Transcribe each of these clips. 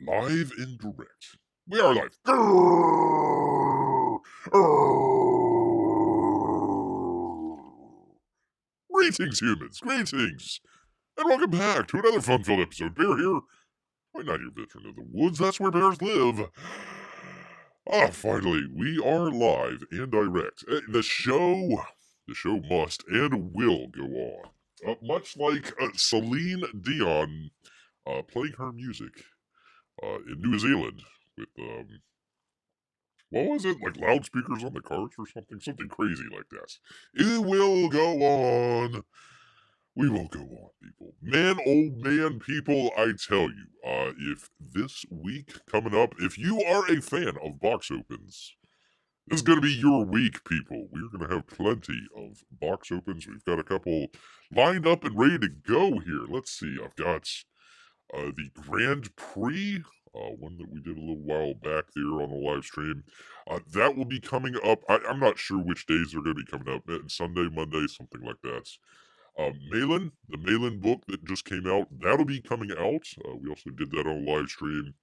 Live and direct. We are live. Grrr, grrr. Greetings, humans. Greetings. And welcome back to another fun-filled episode. Bear here. I'm not your veteran of the woods. That's where bears live. Finally, we are live and direct. The show must and will go on. Much like Celine Dion playing her music in New Zealand with what was it, like loudspeakers on the cars or something crazy like that. It will go on. We will go on, people. Man, oh man, people, I tell you, if this week coming up, if you are a fan of box opens, this is going to be your week, people. We're going to have plenty of box opens. We've got a couple lined up and ready to go here. Let's see. I've got the Grand Prix, one that we did a little while back there on the live stream. That will be coming up. I'm not sure which days they're going to be coming up. Sunday, Monday, something like that. Malin, the Malin book that just came out, that'll be coming out. We also did that on a live stream.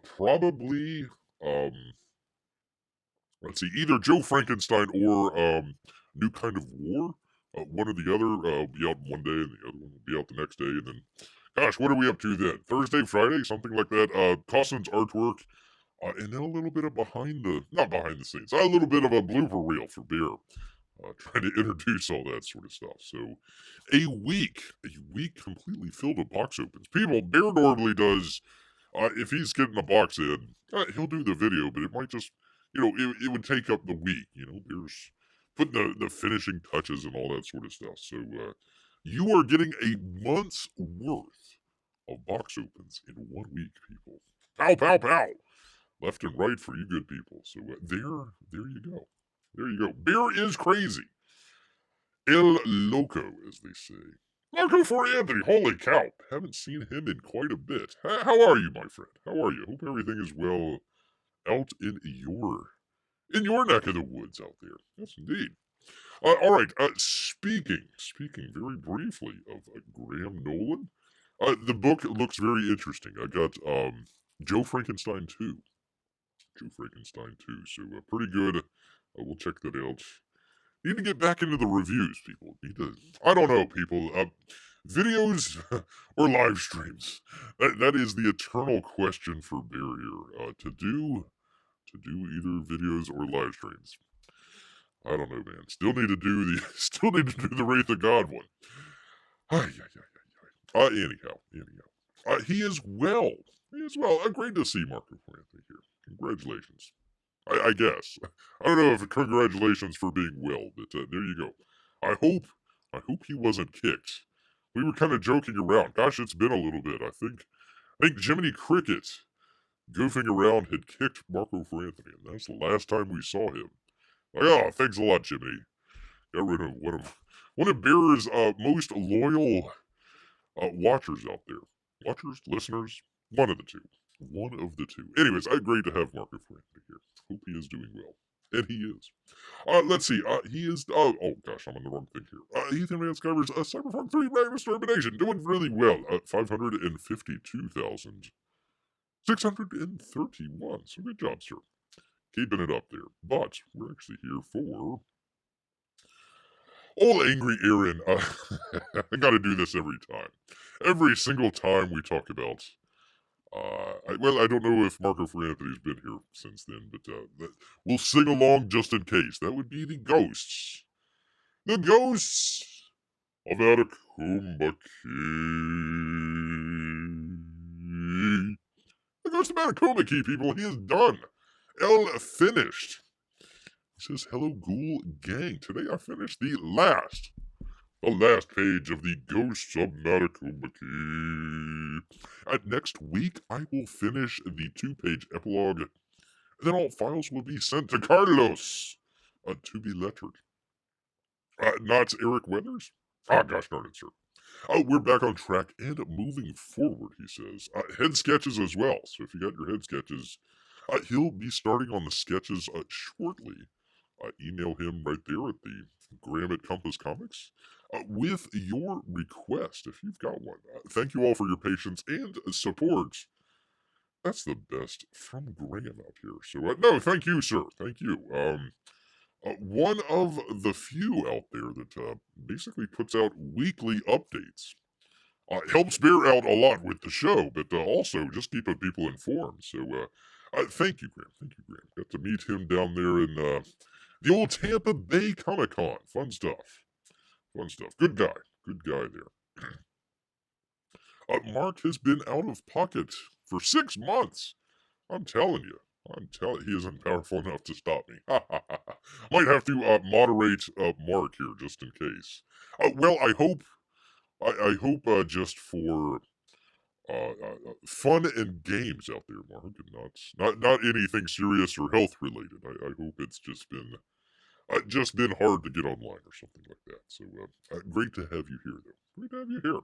Probably, let's see, either Joe Frankenstein or New Kind of War. One or the other will be out one day and the other one will be out the next day. And then, gosh, what are we up to then? Thursday, Friday, something like that. Costin's artwork. And then a little bit of not behind the scenes, a little bit of a blooper reel for Bear. Trying to introduce all that sort of stuff. So, a week completely filled with box opens. People, Bear normally does, if he's getting a box in, he'll do the video, but it might just, it would take up the week. Bear's putting the finishing touches and all that sort of stuff. So, you are getting a month's worth of box opens in 1 week, people. Pow, pow, pow! Left and right for you good people. So, there you go. There you go. Bear is crazy. El Loco, as they say. Loco for Anthony. Holy cow. Haven't seen him in quite a bit. How are you, my friend? How are you? Hope everything is well out in your neck of the woods out there. Yes, indeed. All right. Speaking very briefly of Graham Nolan, the book looks very interesting. I got Joe Frankenstein 2. So pretty good. We'll check that out. Need to get back into the reviews, people. I don't know, people. Videos or live streams? That is the eternal question for Barrier. To do either videos or live streams. I don't know, man. Still need to do the Wraith of God one. Anyhow. He is well. Great to see Marco Anthony here. Congratulations. I guess. I don't know if congratulations for being well, but there you go. I hope he wasn't kicked. We were kind of joking around. Gosh, it's been a little bit. I think Jiminy Cricket goofing around had kicked Marco for Anthony, and that's the last time we saw him. Like, oh, thanks a lot, Jiminy. Got rid of one of Bear's most loyal watchers out there. Watchers, listeners, one of the two. Anyways, great to have Marco for Anthony here. Hope he is doing well. And he is. Let's see. He is. Oh gosh, I'm on the wrong thing here. Ethan Van Skyver's CyberFrog 3 Brave Extermination doing really well. 552,631. So good job, sir. Keeping it up there. But we're actually here for old angry Irene. I got to do this every time. Every single time we talk about. I don't know if Marco for Anthony's been here since then, but we'll sing along just in case. That would be the ghosts. The ghosts of Matekumbe. The ghost of Matekumbe, people. He is done. Finished. He says, hello, ghoul gang. Today I finished the last page of the Ghosts of Matekumbe. Next week, I will finish the 2-page epilogue, and then all files will be sent to Carlos to be lettered. Not Eric Weathers? Gosh darn it, sir. We're back on track and moving forward, he says. Head sketches as well, so if you got your head sketches, he'll be starting on the sketches shortly. Email him right there at the Graham at Compass Comics with your request if you've got one. Thank you all for your patience and support That's the best from Graham out here. So, no, thank you, sir. Thank you. One of the few out there that basically puts out weekly updates. Helps Bear out a lot with the show, but also just keeping people informed. So, thank you, Graham. Thank you, Graham. Got to meet him down there in the old Tampa Bay Comic Con. Fun stuff. Fun stuff. Good guy. Good guy there. Mark has been out of pocket for 6 months. I'm telling you. He isn't powerful enough to stop me. Might have to moderate Mark here just in case. Well, I hope just for fun and games out there, Mark, and not anything serious or health related. I hope it's just been hard to get online or something like that. So great to have you here, though. Great to have you here.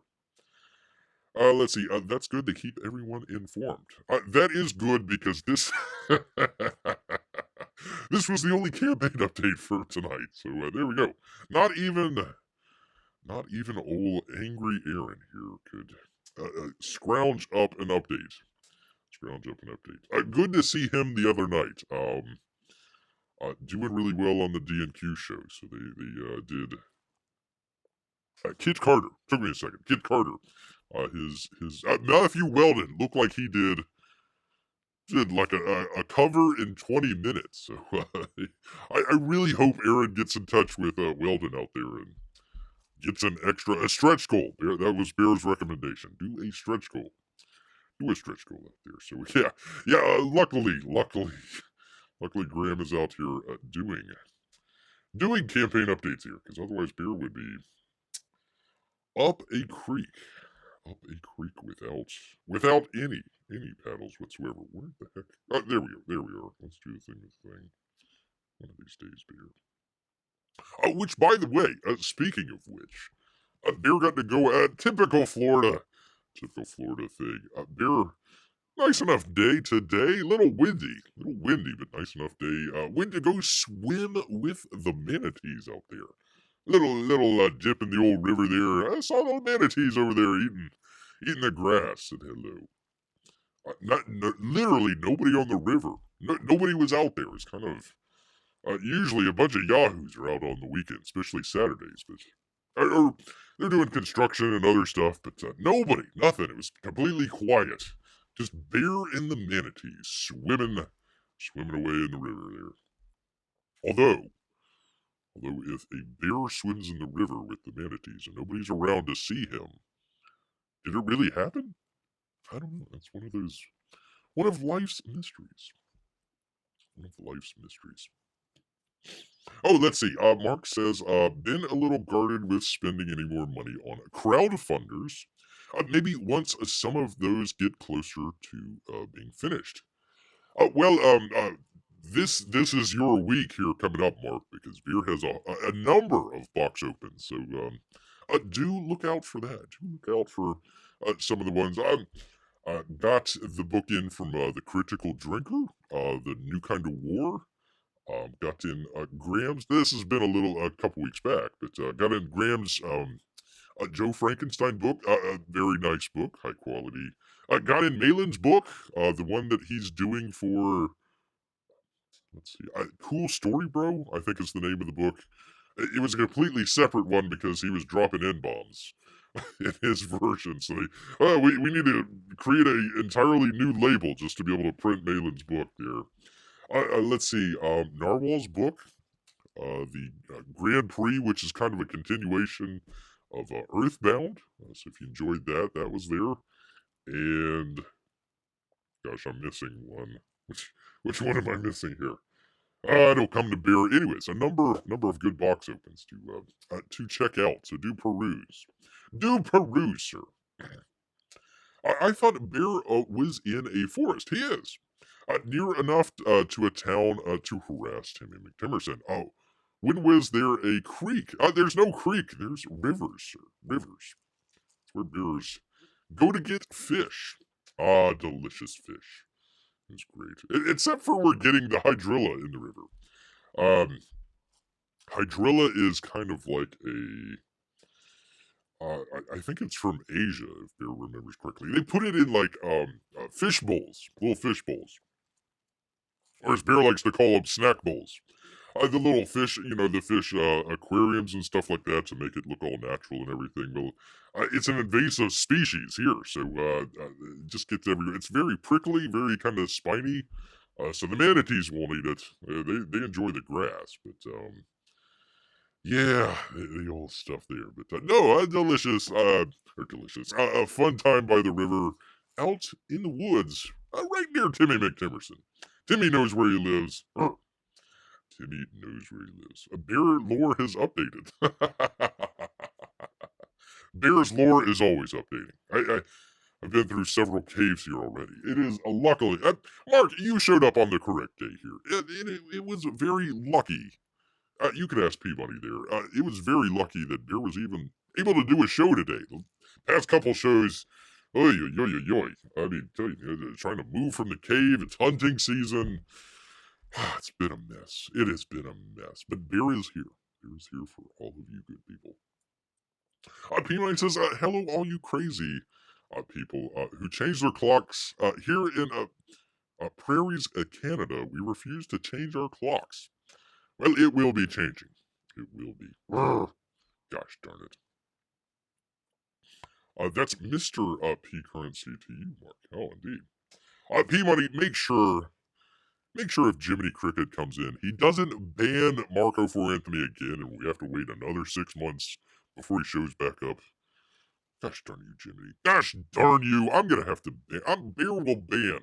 Let's see. That's good to keep everyone informed. That is good because this this was the only campaign update for tonight. So there we go. Not even old angry Aaron here could scrounge up an update. Good to see him the other night. Doing really well on the D&Q show. So they did. Kid Carter. Took me a second. Kid Carter. His Matthew Weldon looked like he did like a cover in 20 minutes. So I really hope Aaron gets in touch with Weldon out there and gets a stretch goal. That was Bear's recommendation. Do a stretch goal. Do a stretch goal out there. So yeah. Luckily, Graham is out here doing campaign updates here, because otherwise Bear would be up a creek without any paddles whatsoever. Where the heck? Oh, there we are. Let's do the thing. One of these days, Bear. Which, by the way, speaking of which, Bear got to go at typical Florida thing. Bear, nice enough day today. Little windy, but nice enough day. Went to go swim with the manatees out there. Little dip in the old river there. I saw the manatees over there eating the grass. Said hello. Literally nobody on the river. Nobody was out there. It's kind of usually a bunch of yahoos are out on the weekends, especially Saturdays. But or they're doing construction and other stuff. But nobody, nothing. It was completely quiet. Just Bear and the manatees swimming away in the river there. Although if a bear swims in the river with the manatees and nobody's around to see him, did it really happen? I don't know. That's one of life's mysteries. Oh, let's see. Mark says, been a little guarded with spending any more money on crowdfunders. Maybe once some of those get closer to being finished. This is your week here coming up, Mark, because Beer has a number of box opens. So do look out for that. Do look out for some of the ones. Got the book in from the Critical Drinker, the New Kind of War. Got in Graham's. This has been a couple weeks back, but got in Graham's Joe Frankenstein book. A very nice book, high quality. Got in Malin's book, the one that he's doing for. Let's see. Cool Story Bro, I think is the name of the book. It was a completely separate one because he was dropping N-bombs in his version. So we need to create an entirely new label just to be able to print Malin's book there. Let's see. Narwhal's book, the Grand Prix, which is kind of a continuation of Earthbound. So if you enjoyed that, that was there. And gosh, I'm missing one. Which one am I missing here? It'll come to bear. Anyways, a number of good box opens to check out. So do peruse, sir. I thought Bear was in a forest. He is near enough to a town to harass Timmy McTimerson. Oh, when was there a creek? There's no creek. There's rivers, sir. Rivers. It's where bears go to get fish. Delicious fish. It's great. Except for we're getting the hydrilla in the river. Hydrilla is kind of like I think it's from Asia, if Bear remembers correctly. They put it in like fish bowls, little fish bowls, or as Bear likes to call them, snack bowls. The little fish, the fish aquariums and stuff like that to make it look all natural and everything. Well, it's an invasive species here, so it just gets everywhere. It's very prickly, very kind of spiny. So the manatees won't eat it. They enjoy the grass, but yeah, the old stuff there. But no, delicious, or delicious, a fun time by the river, out in the woods, right near Timmy McTimerson. Timmy knows where he lives. Timmy knows where he lives. Bear lore has updated. Bear's lore is always updating. I've been through several caves here already. It is luckily, Mark, you showed up on the correct day here. It was very lucky. You could ask Peabody there. It was very lucky that Bear was even able to do a show today. The past couple shows, oy, oy, oy, oy. I mean, tell you, trying to move from the cave. It's hunting season. It's been a mess. It has been a mess. But Bear is here. Bear is here for all of you good people. P9 says, hello, all you crazy people who change their clocks. Here in prairies of Canada, we refuse to change our clocks. Well, it will be changing. It will be. Gosh darn it. That's Mr. P Currency to you, Mark. Oh, indeed. P Money, make sure if Jiminy Cricket comes in, he doesn't ban Marco for Anthony again, and we have to wait another 6 months before he shows back up. Gosh darn you, Jiminy. Gosh darn you. I'm gonna have to ban. Bear will ban.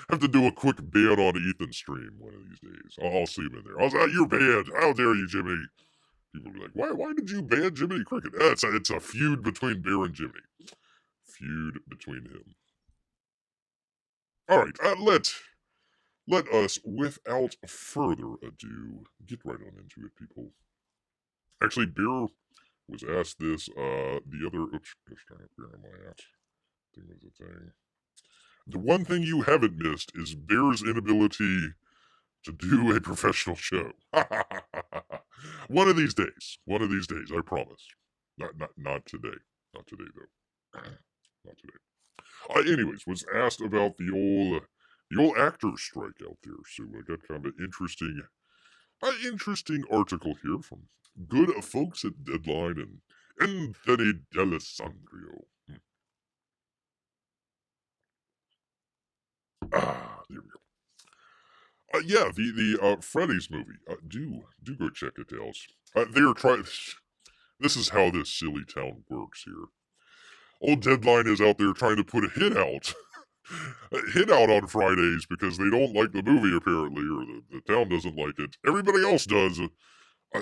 Have to do a quick ban on Ethan's stream one of these days. I'll see him in there. You're banned. How dare you, Jiminy? People will be like, why did you ban Jiminy Cricket? It's a feud between Bear and Jiminy. Feud between him. All right, let us, without further ado, get right on into it, people. Actually, Bear was asked this the other. Oops, just trying to figure am I at? Thing was a thing. The one thing you haven't missed is Bear's inability to do a professional show. One of these days, I promise. Not today. Not today, though. Not today. Anyways, was asked about the old actor strike out there. So I got kind of an interesting article here from good folks at Deadline and Anthony D'Alessandro. There we go. Yeah, the Freddie's movie. Do go check it out. They're trying. This is how this silly town works here. Old Deadline is out there trying to put a hit out. A hit out on Fridays because they don't like the movie apparently, or the town doesn't like it. Everybody else does.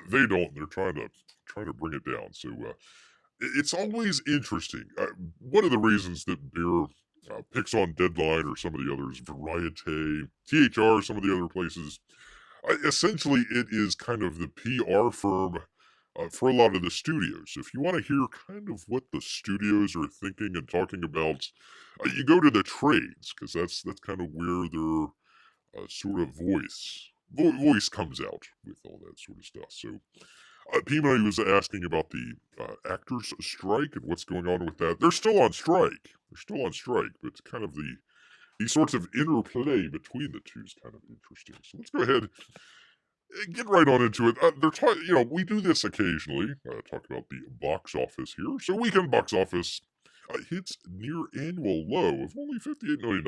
They don't. They're trying to bring it down. So it's always interesting. One of the reasons that Bear picks on Deadline or some of the others, Variety, THR, some of the other places, essentially it is kind of the PR firm for a lot of the studios. If you want to hear kind of what the studios are thinking and talking about, you go to the trades, because that's kind of where their sort of voice comes out with all that sort of stuff. So Pima was asking about the actors strike and what's going on with that. They're still on strike. But kind of the sorts of interplay between the two is kind of interesting. So let's go ahead and get right on into it. They're talking, we do this occasionally, talk about the box office here. So weekend box office hits near annual low of only $58 million.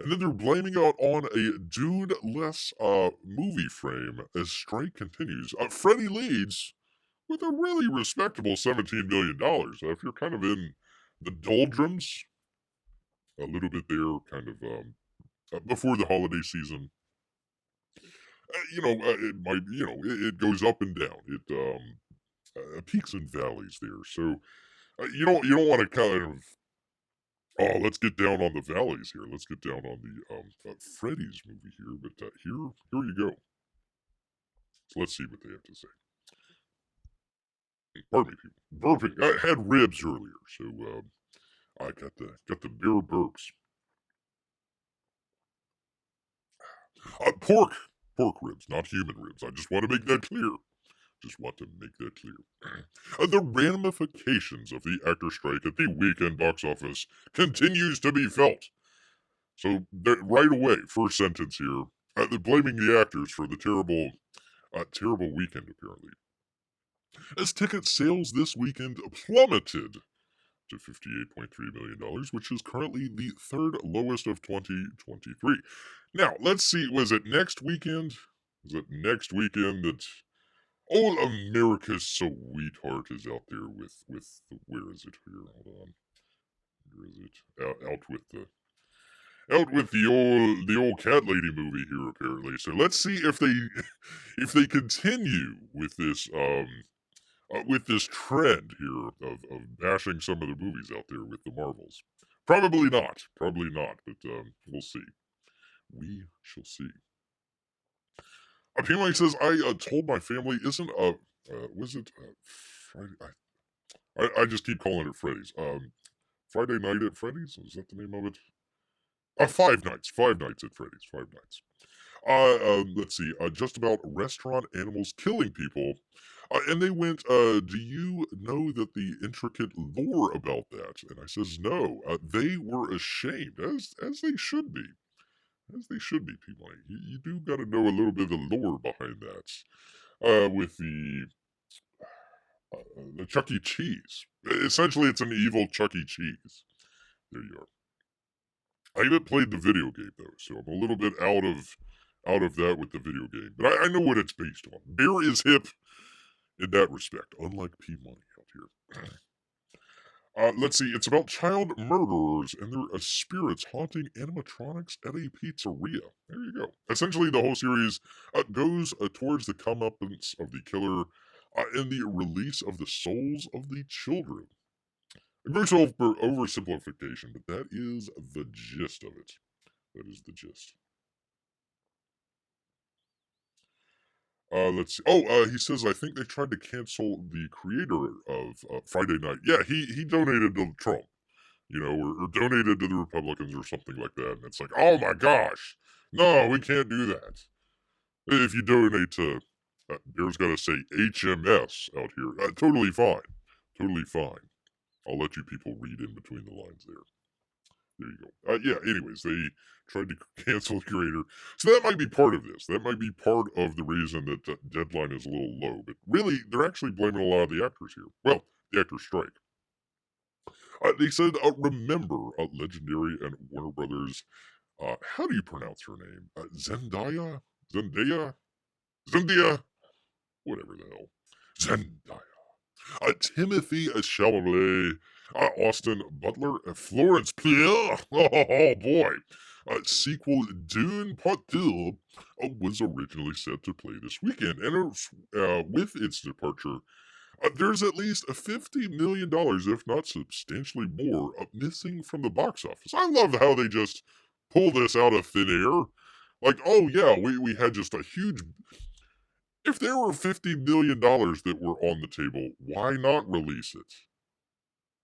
And then they're blaming it on a dude-less movie frame as strike continues. Freddie leads with a really respectable $17 million. If you're kind of in the doldrums a little bit there, kind of before the holiday season, it might, it goes up and down. It peaks and valleys there. So you don't want to kind of, oh, let's get down on the valleys here. Let's get down on the Freddie's movie here. But here you go. So let's see what they have to say. Pardon me, people. Burping. I had ribs earlier, so I got the beer burps. Pork ribs, not human ribs. I just want to make that clear. Just want to make that clear. The ramifications of the actor strike at the weekend box office continues to be felt. So, right away, first sentence here, they're blaming the actors for the terrible weekend, apparently. As ticket sales this weekend plummeted to $58.3 million, which is currently the third lowest of 2023. Now, let's see, was it next weekend? Was it next weekend that all America's sweetheart is out there with where is it here? Hold on. Where is it? Out with the old cat lady movie here, apparently. So let's see if they if they continue with this trend here of bashing some of the movies out there with the Marvels. Probably not. Probably not. But we'll see. We shall see. Apparently says, I told my family isn't was it Friday? I just keep calling it Freddy's. Friday Night at Freddy's? Is that the name of it? Five Nights. Five Nights at Freddy's. Five Nights. Let's see. Just about restaurant animals killing people. And they went, do you know that the intricate lore about that? And I says, no. They were ashamed, as they should be. As they should be, people. You do got to know a little bit of the lore behind that. With the Chuck E. Cheese. Essentially, it's an evil Chuck E. Cheese. There you are. I haven't played the video game though, so I'm a little bit out of that with the video game. But I know what it's based on. Bear is hip in that respect, unlike P Money out here. Let's see. It's about child murderers and their spirits haunting animatronics at a pizzeria. There you go. Essentially, the whole series goes towards the comeuppance of the killer and the release of the souls of the children. A gross oversimplification, but that is the gist of it. That is the gist. Let's see. Oh, he says, I think they tried to cancel the creator of Friday Night. Yeah, he donated to Trump, or donated to the Republicans or something like that. And it's like, oh my gosh, no, we can't do that. If you donate to, there's got to say HMS out here. Totally fine. Totally fine. I'll let you people read in between the lines there. There you go. Yeah, anyways, they tried to cancel the creator. So that might be part of this. That might be part of the reason that the deadline is a little low. But really, they're actually blaming a lot of the actors here. Well, the actors strike. They said, remember Legendary and Warner Brothers. How do you pronounce her name? Zendaya? Zendaya? Zendaya? Whatever the hell. Zendaya. Timothy Chalamet, Austin Butler, Florence Pugh. Oh boy. Sequel Dune Part 2 was originally set to play this weekend, and with its departure, there's at least $50 million, if not substantially more, missing from the box office. I love how they just pull this out of thin air. Like, oh yeah, we had just a huge. If there were $50 million that were on the table, why not release it?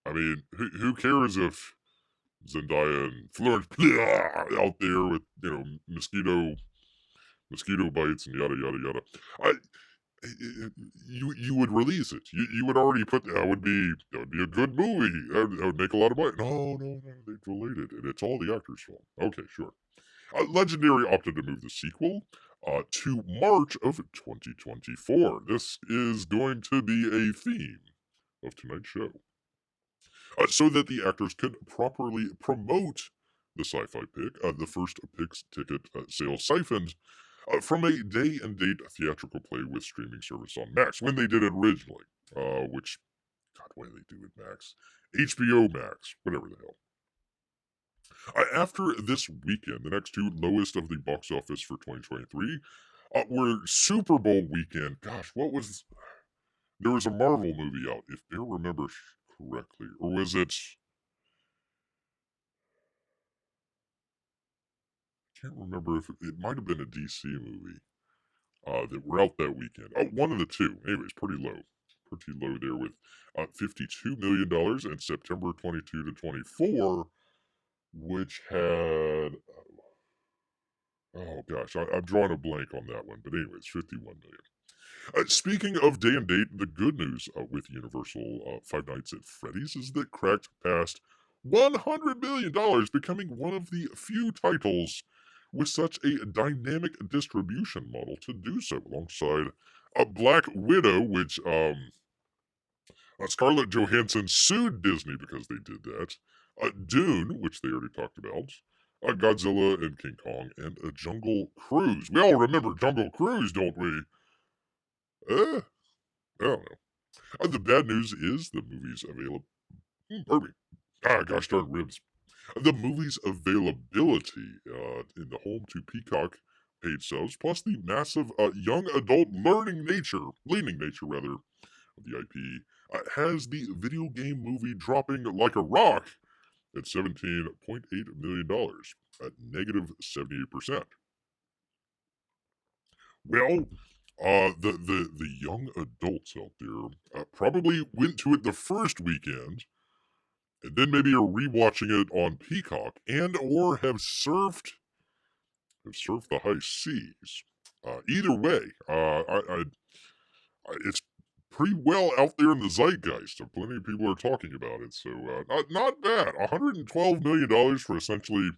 I mean, who cares if Zendaya and Florence Pugh out there with, mosquito bites and yada yada yada. You would release it. You would already put that would be a good movie. That would make a lot of money. No, they delayed it, and it's all the actors' fault. Okay, sure. Legendary opted to move the sequel to March of 2024. This is going to be a theme of tonight's show. So that the actors could properly promote the sci-fi pick, the first Pix ticket sales siphoned from a day and date theatrical play with streaming service on Max when they did it originally. Which, God, why did they do it Max? HBO Max, whatever the hell. After this weekend, the next two lowest of the box office for 2023 were Super Bowl weekend. Gosh, what was. There was a Marvel movie out, if Bear remembers correctly. Or was it. I can't remember if it might have been a DC movie that were out that weekend. One of the two. Anyways, pretty low. Pretty low there with $52 million in September 22 to 24, which had. Oh gosh, I'm drawing a blank on that one. But anyways, 51 million. Speaking of day and date, the good news with Universal Five Nights at Freddy's is that cracked past $100 million, becoming one of the few titles with such a dynamic distribution model to do so, alongside a Black Widow, which Scarlett Johansson sued Disney because they did that. Dune, which they already talked about. Godzilla and King Kong, and a Jungle Cruise. We all remember Jungle Cruise, don't we? I don't know. The bad news is the movie's available. Pardon me. Gosh darn ribs. The movie's availability in the home to Peacock paid subs, plus the massive young adult leaning nature rather, of the IP, has the video game movie dropping like a rock at $17.8 million, at negative 78%. Well, the young adults out there probably went to it the first weekend, and then maybe are rewatching it on Peacock, and or have surfed the high seas. Either way, it's pretty well out there in the zeitgeist. Plenty of people are talking about it, so not bad. $112 million for essentially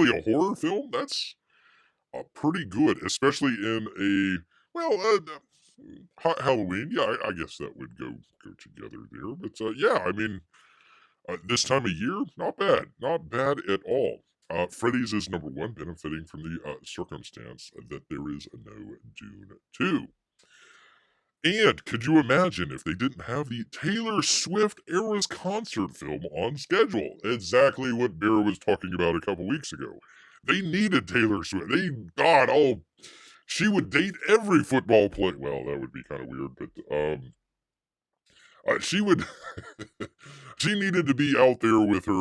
a horror film. That's pretty good, especially in a Halloween. Yeah, I guess that would go together there. But yeah, I mean, this time of year, not bad at all. Freddy's is number one, benefiting from the circumstance that there is no Dune 2. And could you imagine if they didn't have the Taylor Swift Eras concert film on schedule? Exactly what Bear was talking about a couple weeks ago. They needed Taylor Swift. She would date every football player. Well, that would be kind of weird, but she would. She needed to be out there with her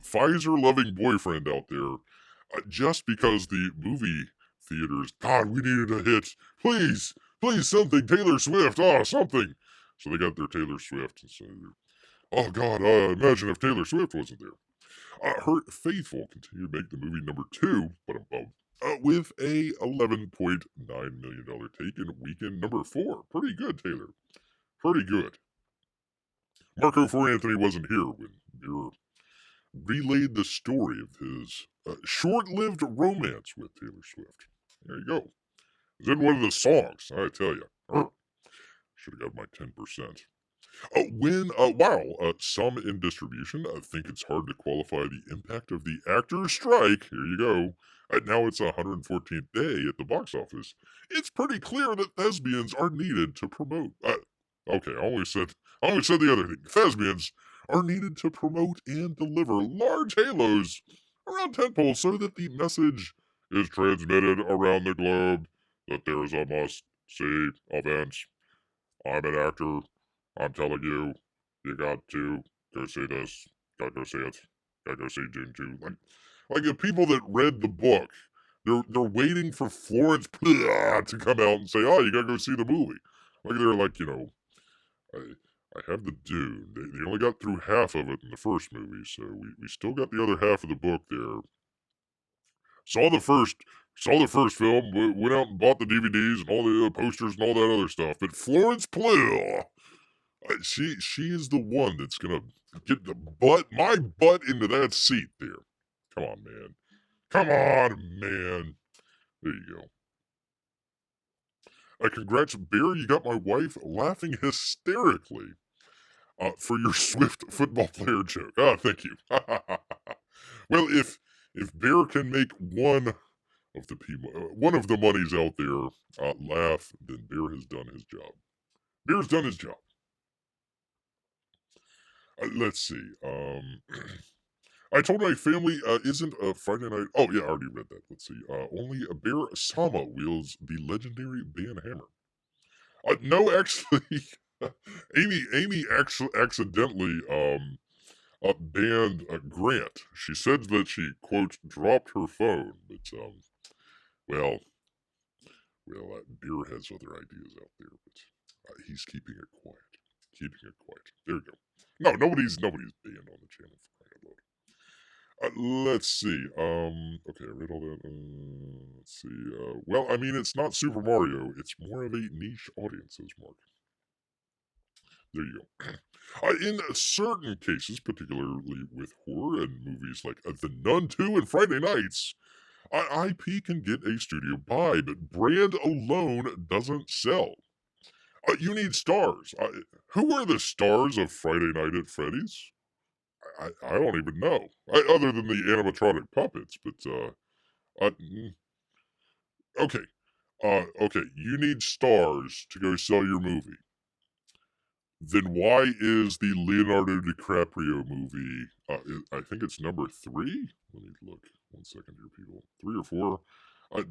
Pfizer loving boyfriend out there, just because the movie theaters. God, we needed a hit. Please, something. Taylor Swift. Something. So they got their Taylor Swift. And so, oh God, imagine if Taylor Swift wasn't there. Her Faithful continued to make the movie number two, but above. With a $11.9 million take in weekend number four. Pretty good, Taylor. Pretty good. Marco for Anthony wasn't here when Beer relayed the story of his short-lived romance with Taylor Swift. There you go. It's in one of the songs, I tell you. Should have got my 10%. While some in distribution think it's hard to qualify the impact of the actors' strike, here you go. Now it's 114th day at the box office. It's pretty clear that thespians are needed to promote. Okay, I only said the other thing. Thespians are needed to promote and deliver large halos around tentpoles so that the message is transmitted around the globe that there is a must-see event. I'm an actor. I'm telling you, you got to go see this. Gotta go see it. Gotta go see Dune 2. Like the people that read the book, they're waiting for Florence Pugh to come out and say, "Oh, you gotta go see the movie." Like they're like, I have the Dune. They only got through half of it in the first movie, so we still got the other half of the book there. Saw the first film, went out and bought the DVDs and all the posters and all that other stuff. But Florence Pugh, she is the one that's gonna get my butt into that seat there. Come on, man. Come on, man. There you go. Congrats, Bear. You got my wife laughing hysterically for your Swift football player joke. Thank you. Well, if Bear can make one of the monies out there laugh, then Bear has done his job. Bear's done his job. Let's see. I told my family isn't a Friday night. Oh yeah, I already read that. Let's see. Only a Bear Sama wields the legendary ban hammer. No, actually, Amy actually accidentally banned Grant. She said that she quote dropped her phone, but well, Beer has other ideas out there, but he's keeping it quiet. Keeping it quiet. There you go. No, nobody's banned on the channel for crying out loud. Let's see. Okay, I read all that. Let's see. Well, I mean, it's not Super Mario. It's more of a niche audience, says Mark. There you go. In certain cases, particularly with horror and movies like The Nun 2 and Friday Nights, IP can get a studio buy, but brand alone doesn't sell. You need stars. Who are the stars of Friday Night at Freddy's? I don't even know. Other than the animatronic puppets, but okay. Okay. You need stars to go sell your movie. Then why is the Leonardo DiCaprio movie? I think it's number 3. Let me look. 1 second here, people. 3 or 4.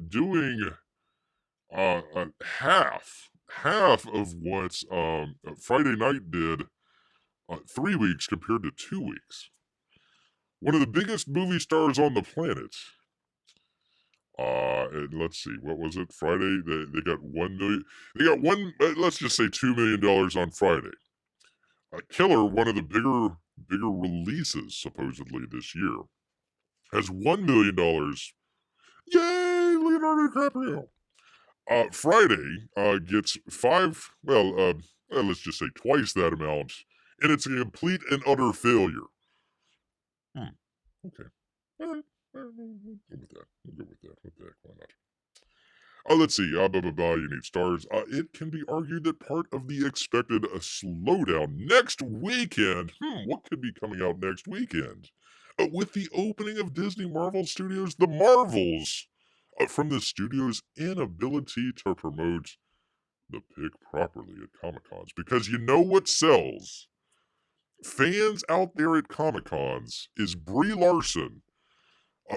Doing half of what Friday Night did 3 weeks compared to 2 weeks. One of the biggest movie stars on the planet. And let's see, what was it? Friday, they got 1 million. They got let's just say $2 million on Friday. Killer, one of the bigger releases supposedly this year, has $1 million. Yay, Leonardo DiCaprio! Friday gets let's just say twice that amount, and it's a complete and utter failure. Okay. All right. We'll go with that. We'll go with that. What the heck? Why not? Let's see. Blah, blah, blah. You need stars. It can be argued that part of the expected slowdown next weekend. What could be coming out next weekend? With the opening of Disney Marvel Studios, The Marvels, from the studio's inability to promote the pick properly at Comic Cons. Because you know what sells? Fans out there at Comic Cons is Brie Larson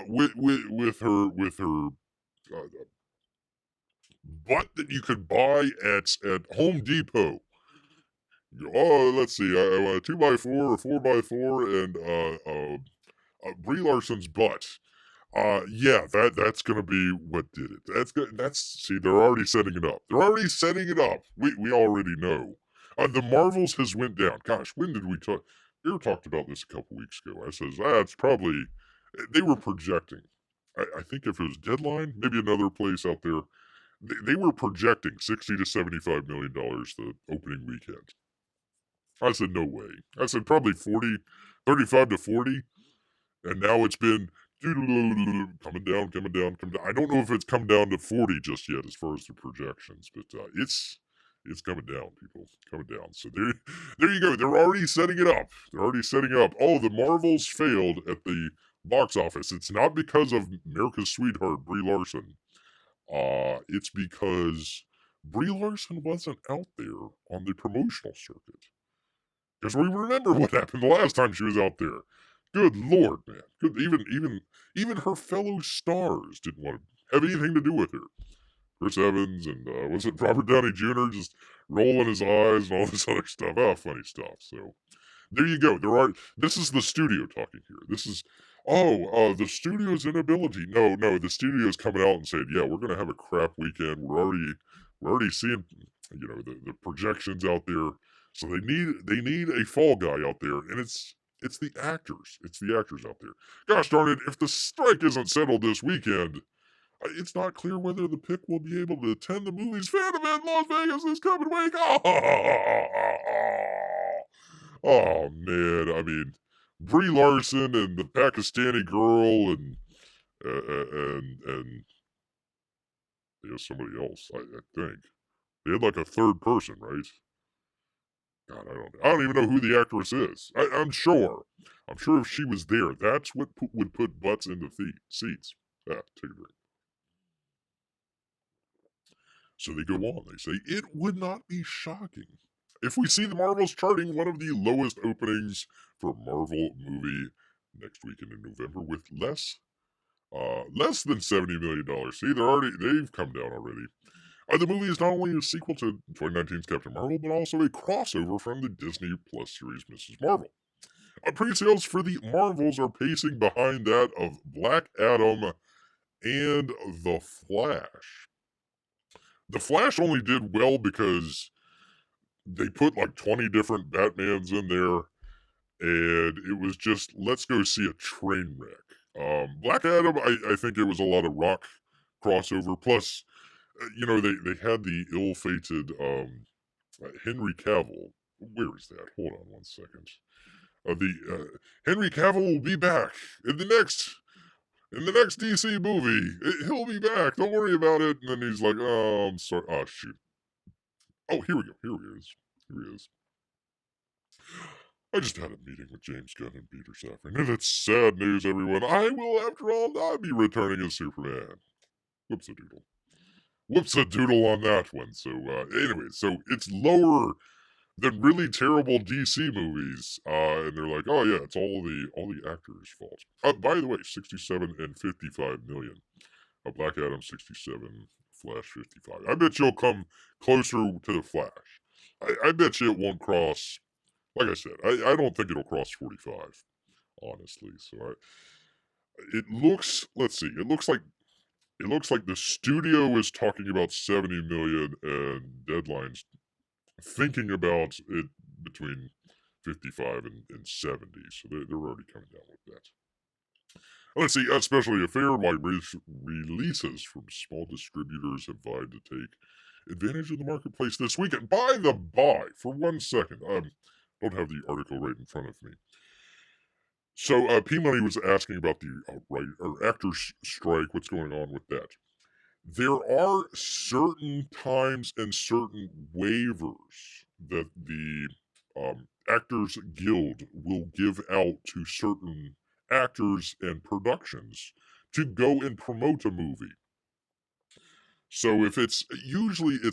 with her butt that you could buy at Home Depot. Oh, let's see, I want a 2x4 or 4x4 and Brie Larson's butt. Yeah, that's gonna be what did it. That's see, they're already setting it up. They're already setting it up. We already know. The Marvels has went down. Gosh, when did we talk? We were talked about this a couple weeks ago. I says that's probably they were projecting. I think if it was Deadline, maybe another place out there, they were projecting $60 to $75 million the opening weekend. I said no way. I said probably 40, 35 to 40, and now it's been coming down, coming down, coming down. I don't know if it's come down to 40 just yet as far as the projections, but it's coming down, people. Coming down. So there you go. They're already setting it up. They're already setting up. Oh, the Marvels failed at the box office. It's not because of America's sweetheart Brie Larson. It's because Brie Larson wasn't out there on the promotional circuit. Because we remember what happened the last time she was out there. Good lord, man. Even her fellow stars didn't want to have anything to do with her. Chris Evans and was it Robert Downey Jr. just rolling his eyes and all this other stuff. Funny stuff. So there you go. This is the studio talking here. This is the studio's inability. No, the studio's coming out and saying, yeah, we're gonna have a crap weekend. We're already seeing the projections out there. So they need a fall guy out there, and it's the actors. It's the actors out there. Gosh darn it, if the strike isn't settled this weekend, it's not clear whether the pick will be able to attend the movie's fan event in Las Vegas this coming week. Oh man, I mean, Brie Larson and the Pakistani girl and somebody else. I think they had like a third person, right? God, I don't even know who the actress is. I'm sure if she was there, that's what would put butts into seats. Take a drink. So they go on. They say it would not be shocking if we see the Marvels charting one of the lowest openings for a Marvel movie next weekend in November with less than $70 million. See, they've come down already. The movie is not only a sequel to 2019's Captain Marvel, but also a crossover from the Disney Plus series Mrs. Marvel. Pre-sales for the Marvels are pacing behind that of Black Adam and The Flash. The Flash only did well because they put like 20 different Batmans in there, and it was just, let's go see a train wreck. Black Adam, I think it was a lot of rock crossover. Plus, they had the ill-fated Henry Cavill. Where is that? Hold on one second. The Henry Cavill will be back in the next DC movie. He'll be back. Don't worry about it. And then he's like, "Oh, I'm sorry. Oh, shoot. Oh, here we go. Here he is. Here he is. I just had a meeting with James Gunn and Peter Safran, and it's sad news, everyone. I will, after all, not be returning as Superman. Whoops-a-doodle. Whoops-a-doodle on that one. So, anyway, so it's lower than really terrible DC movies, and they're like, oh yeah, it's all the actors' fault. By the way, 67 and 55 million. Black Adam 67, Flash 55. I bet you'll come closer to the Flash. I bet you it won't cross. Like I said, I don't think it'll cross 45, honestly. So it looks. Let's see. It looks like the studio is talking about 70 million, and Deadline's thinking about it between 55 and 70. So they're already coming down with that. Let's see, especially affair like releases from small distributors have vied to take advantage of the marketplace this weekend. By the by, for 1 second, don't have the article right in front of me. So P-Money was asking about the actors strike. What's going on with that? There are certain times and certain waivers that the Actors Guild will give out to certain actors and productions to go and promote a movie. So if it's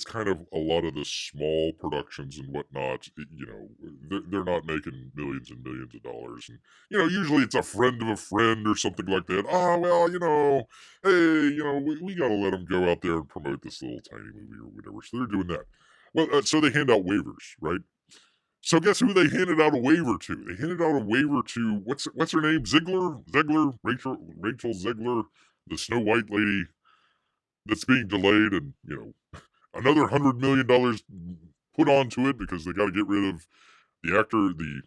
kind of a lot of the small productions and whatnot, they're not making millions and millions of dollars. And, usually it's a friend of a friend or something like that. Oh, well, hey, we got to let them go out there and promote this little tiny movie or whatever. So they're doing that. Well, so they hand out waivers, right? So guess who they handed out a waiver to? They handed out a waiver to, what's her name? Rachel Zegler, the Snow White lady that's being delayed, and another $100 million put onto it because they got to get rid of the actor, the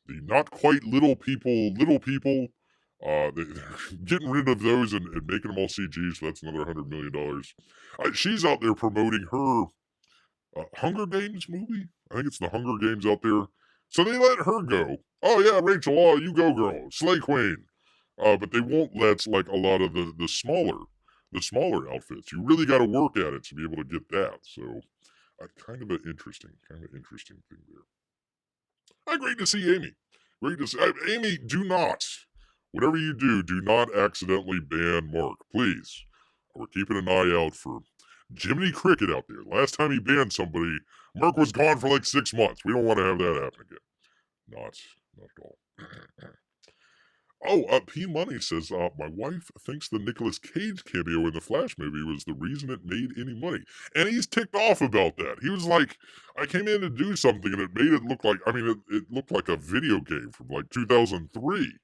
not quite little people. They're getting rid of those and making them all CG, so that's another $100 million. She's out there promoting her Hunger Games movie. I think it's the Hunger Games out there. So they let her go. Oh yeah, Rachel, oh you go girl, slay queen. But they won't let like a lot of the smaller outfits. You really got to work at it to be able to get that. So, kind of an interesting thing there. Great to see Amy. Great to see Amy. Do not, whatever you do not accidentally ban Mark, please. We're keeping an eye out for Jiminy Cricket out there. Last time he banned somebody, Mark was gone for like 6 months. We don't want to have that happen again. Not at all. Oh, P Money says, my wife thinks the Nicolas Cage cameo in the Flash movie was the reason it made any money. And he's ticked off about that. He was like, I came in to do something and it made it look like, it looked like a video game from like 2003.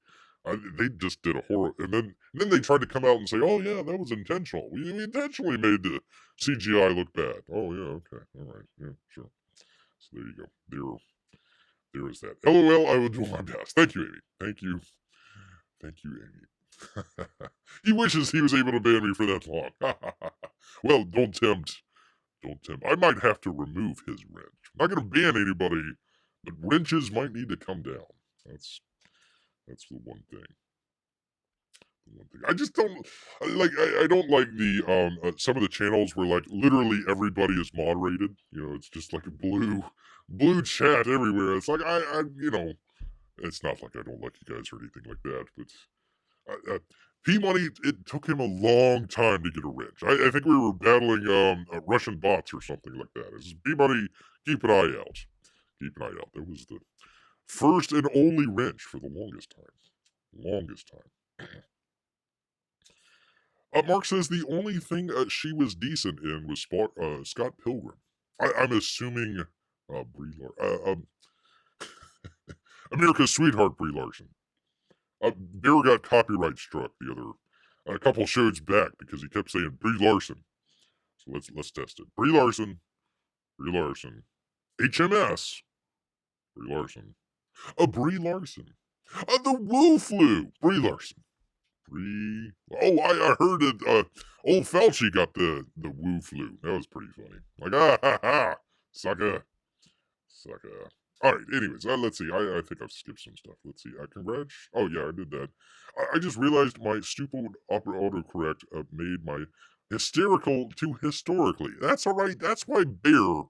They just did a horror. And then they tried to come out and say, oh yeah, that was intentional. We intentionally made the CGI look bad. Oh yeah, okay. All right. Yeah, sure. So there you go. There is that. LOL, I will do my best. Thank you, Amy. Thank you, Amy. He wishes he was able to ban me for that long. Well, don't tempt. I might have to remove his wrench. I'm not going to ban anybody, but wrenches might need to come down. That's the one thing. I just don't like. I don't like the some of the channels where like literally everybody is moderated. It's just like a blue chat everywhere. It's like it's not like I don't like you guys or anything like that, but P-Money, it took him a long time to get a wrench. I think we were battling Russian bots or something like that. It's P-Money, keep an eye out. That was the first and only wrench for the longest time. Mark says the only thing she was decent in was Scott Pilgrim. I'm assuming Brie Larson. America's Sweetheart Brie Larson. Berg got copyright struck a couple shows back because he kept saying Brie Larson. So let's test it. Brie Larson, HMS, Brie Larson. Brie Larson. The Woo Flu. Brie Larson. Brie. Oh, I heard it. Old Fauci got the Woo Flu. That was pretty funny. Like, ha ha, sucker. Sucker. All right. Anyways, let's see. I think I've skipped some stuff. Let's see. Congrats. Oh yeah, I did that. I just realized my stupid autocorrect made my hysterical to historically. That's all right. That's why Bear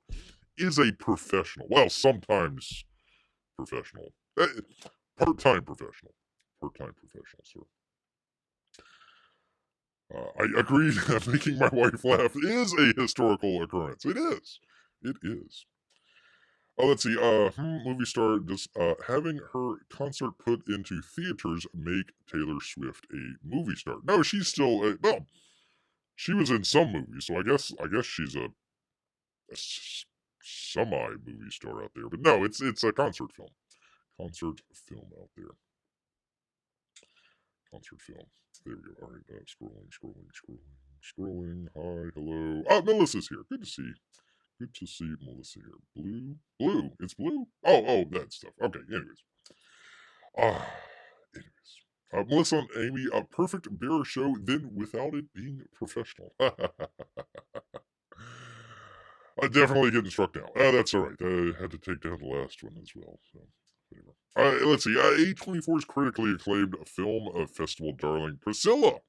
is a professional. Well, sometimes professional. Part-time professional. Part-time professional, sir. I agree that making my wife laugh is a historical occurrence. It is. It is. Oh, let's see. Movie star does having her concert put into theaters make Taylor Swift a movie star? No, she's still well. She was in some movies, so I guess she's a semi movie star out there. But no, it's a concert film. Concert film out there. Concert film. There we go. All right. Scrolling. Hi, hello. Oh, Melissa's here. Good to see you. Good to see Melissa here. Blue. It's blue. Oh, that stuff. Okay. Anyways. Anyways. Melissa and Amy, a perfect bear show, then without it being professional. Definitely getting struck down. That's all right. I had to take down the last one as well. So, anyway. Let's see. A24's critically acclaimed film festival darling Priscilla.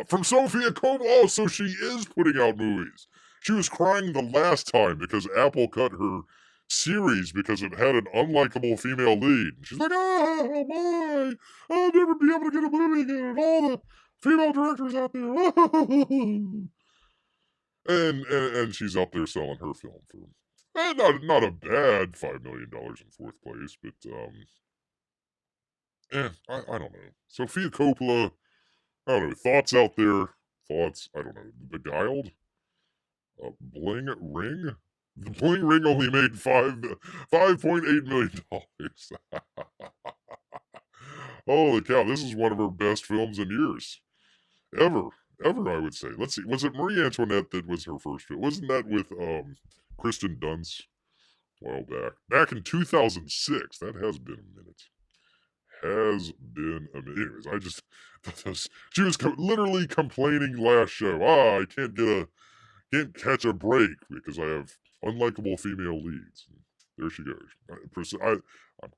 From Sophia Cove. Oh, so she is putting out movies. She was crying the last time because Apple cut her series because it had an unlikable female lead. She's like, oh my, I'll never be able to get a movie again, and all the female directors out there. and she's out there selling her film for not a bad $5 million in fourth place, but I don't know. Sophia Coppola. I don't know. Thoughts out there? Thoughts? I don't know. Beguiled? Bling Ring? The Bling Ring only made $5.8 million. Holy cow! This is one of her best films in years, ever. I would say. Let's see. Was it Marie Antoinette that was her first film? Wasn't that with Kristen Dunst a while back? Back in 2006. That has been a minute. Anyways, I just she was literally complaining last show. I can't catch a break because I have unlikable female leads. There she goes. I'm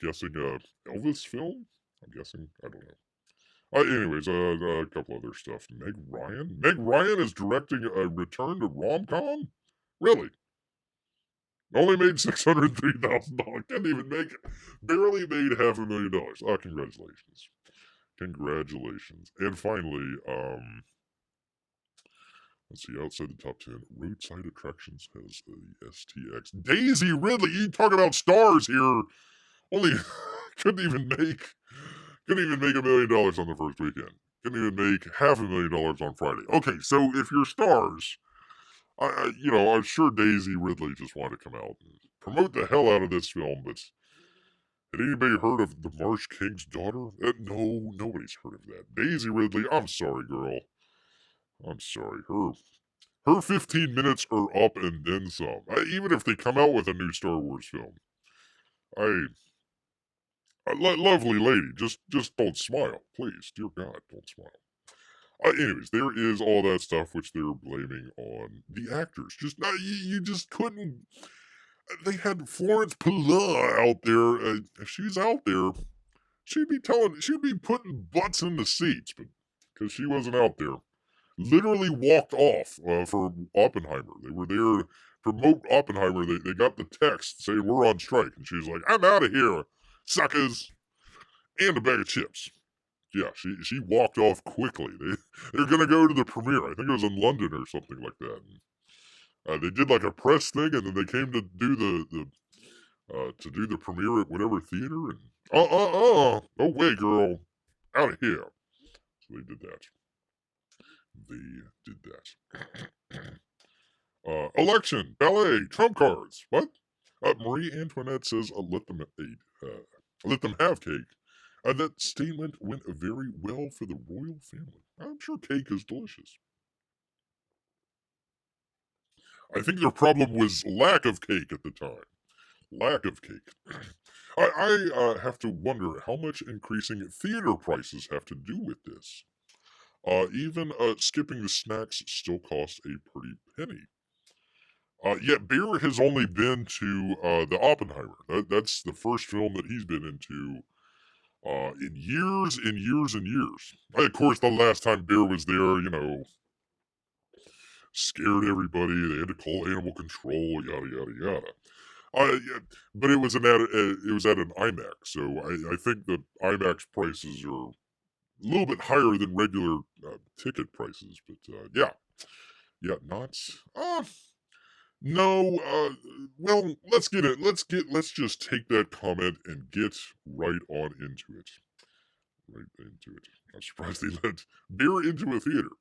guessing Elvis film. I'm guessing. I don't know. Anyways, a couple other stuff. Meg Ryan. Meg Ryan is directing a return to rom-com. Really? Only made $603,000. Can't even make it. Barely made $500,000. Congratulations. Congratulations. And finally, let's see, outside the top 10, Roadside Attractions has the STX. Daisy Ridley, you talk about stars here. Only couldn't even make $1 million on the first weekend. Couldn't even make $500,000 on Friday. Okay, so if you're stars, I'm sure Daisy Ridley just wanted to come out and promote the hell out of this film, but had anybody heard of the Marsh King's daughter? No, nobody's heard of that. Daisy Ridley, I'm sorry, girl. I'm sorry. Her 15 minutes are up and then some. Even if they come out with a new Star Wars film. Lovely lady, just don't smile. Please, dear God, don't smile. Anyways, there is all that stuff which they're blaming on the actors. Just you just couldn't. They had Florence Pugh out there. If she's out there, she'd be putting butts in the seats, but because she wasn't out there, literally walked off for Oppenheimer. They were there to promote Oppenheimer. They got the text saying we're on strike, and she was like, "I'm out of here, suckers," and a bag of chips. Yeah, she walked off quickly. They're gonna go to the premiere. I think it was in London or something like that. And, they did like a press thing, and then they came to do the premiere at whatever theater. And no way, girl, out of here. So they did that. Election, ballet, trump cards. What? Marie Antoinette says, let them have cake. That statement went very well for the royal family. I'm sure cake is delicious. I think their problem was lack of cake at the time. lack of cake. I have to wonder how much increasing theater prices have to do with this. Even skipping the snacks still costs a pretty penny. Yet Beer has only been to the Oppenheimer. That's the first film that he's been into in years and years and years. Of course, the last time Beer was there, scared everybody. They had to call animal control, yada yada yada. Yeah, but it was at an IMAX, so I think the IMAX prices are a little bit higher than regular ticket prices. But yeah, not. No. Well, let's just take that comment and get right on into it. Right into it. I'm surprised they let Beer into a theater.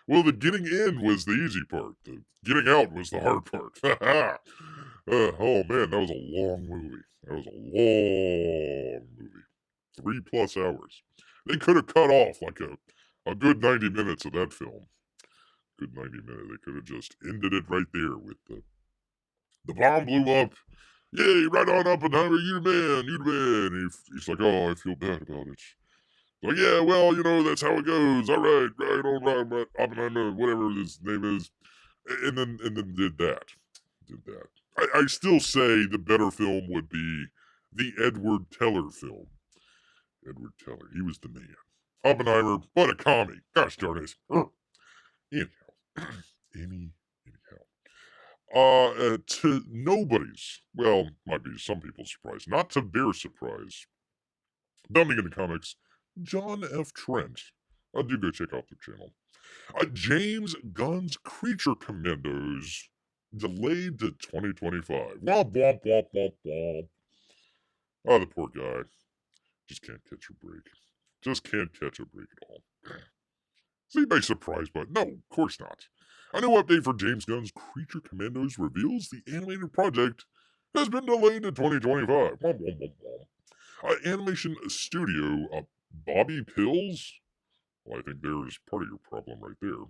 Well, the getting in was the easy part. The getting out was the hard part. Oh man, that was a long movie. That was a long movie. 3+ hours. They could have cut off like a good 90 minutes of that film. Good 90 minutes. They could have just ended it right there with the bomb blew up. Yay, right on Oppenheimer, you the man, you the man. He's like, oh, I feel bad about it. Like, yeah, well, that's how it goes. All right, right, Oppenheimer, whatever his name is. And then did that. I still say the better film would be the Edward Teller film. Edward Teller, he was the man. Oppenheimer, what a commie. Gosh darn it. Anyhow. Anyhow. To nobody's, well, might be some people's surprise, not to their surprise, dumping into comics, John F. Trent. Do go check out their channel. James Gunn's Creature Commandos delayed to 2025. Womp womp womp womp womp. Oh, the poor guy. Just can't catch a break. Just can't catch a break at all. Is anybody surprised by it? No, of course not. A new update for James Gunn's Creature Commandos reveals the animated project has been delayed to 2025. Womp womp womp womp. Animation studio Bobby Pills? Well, I think there's part of your problem right there.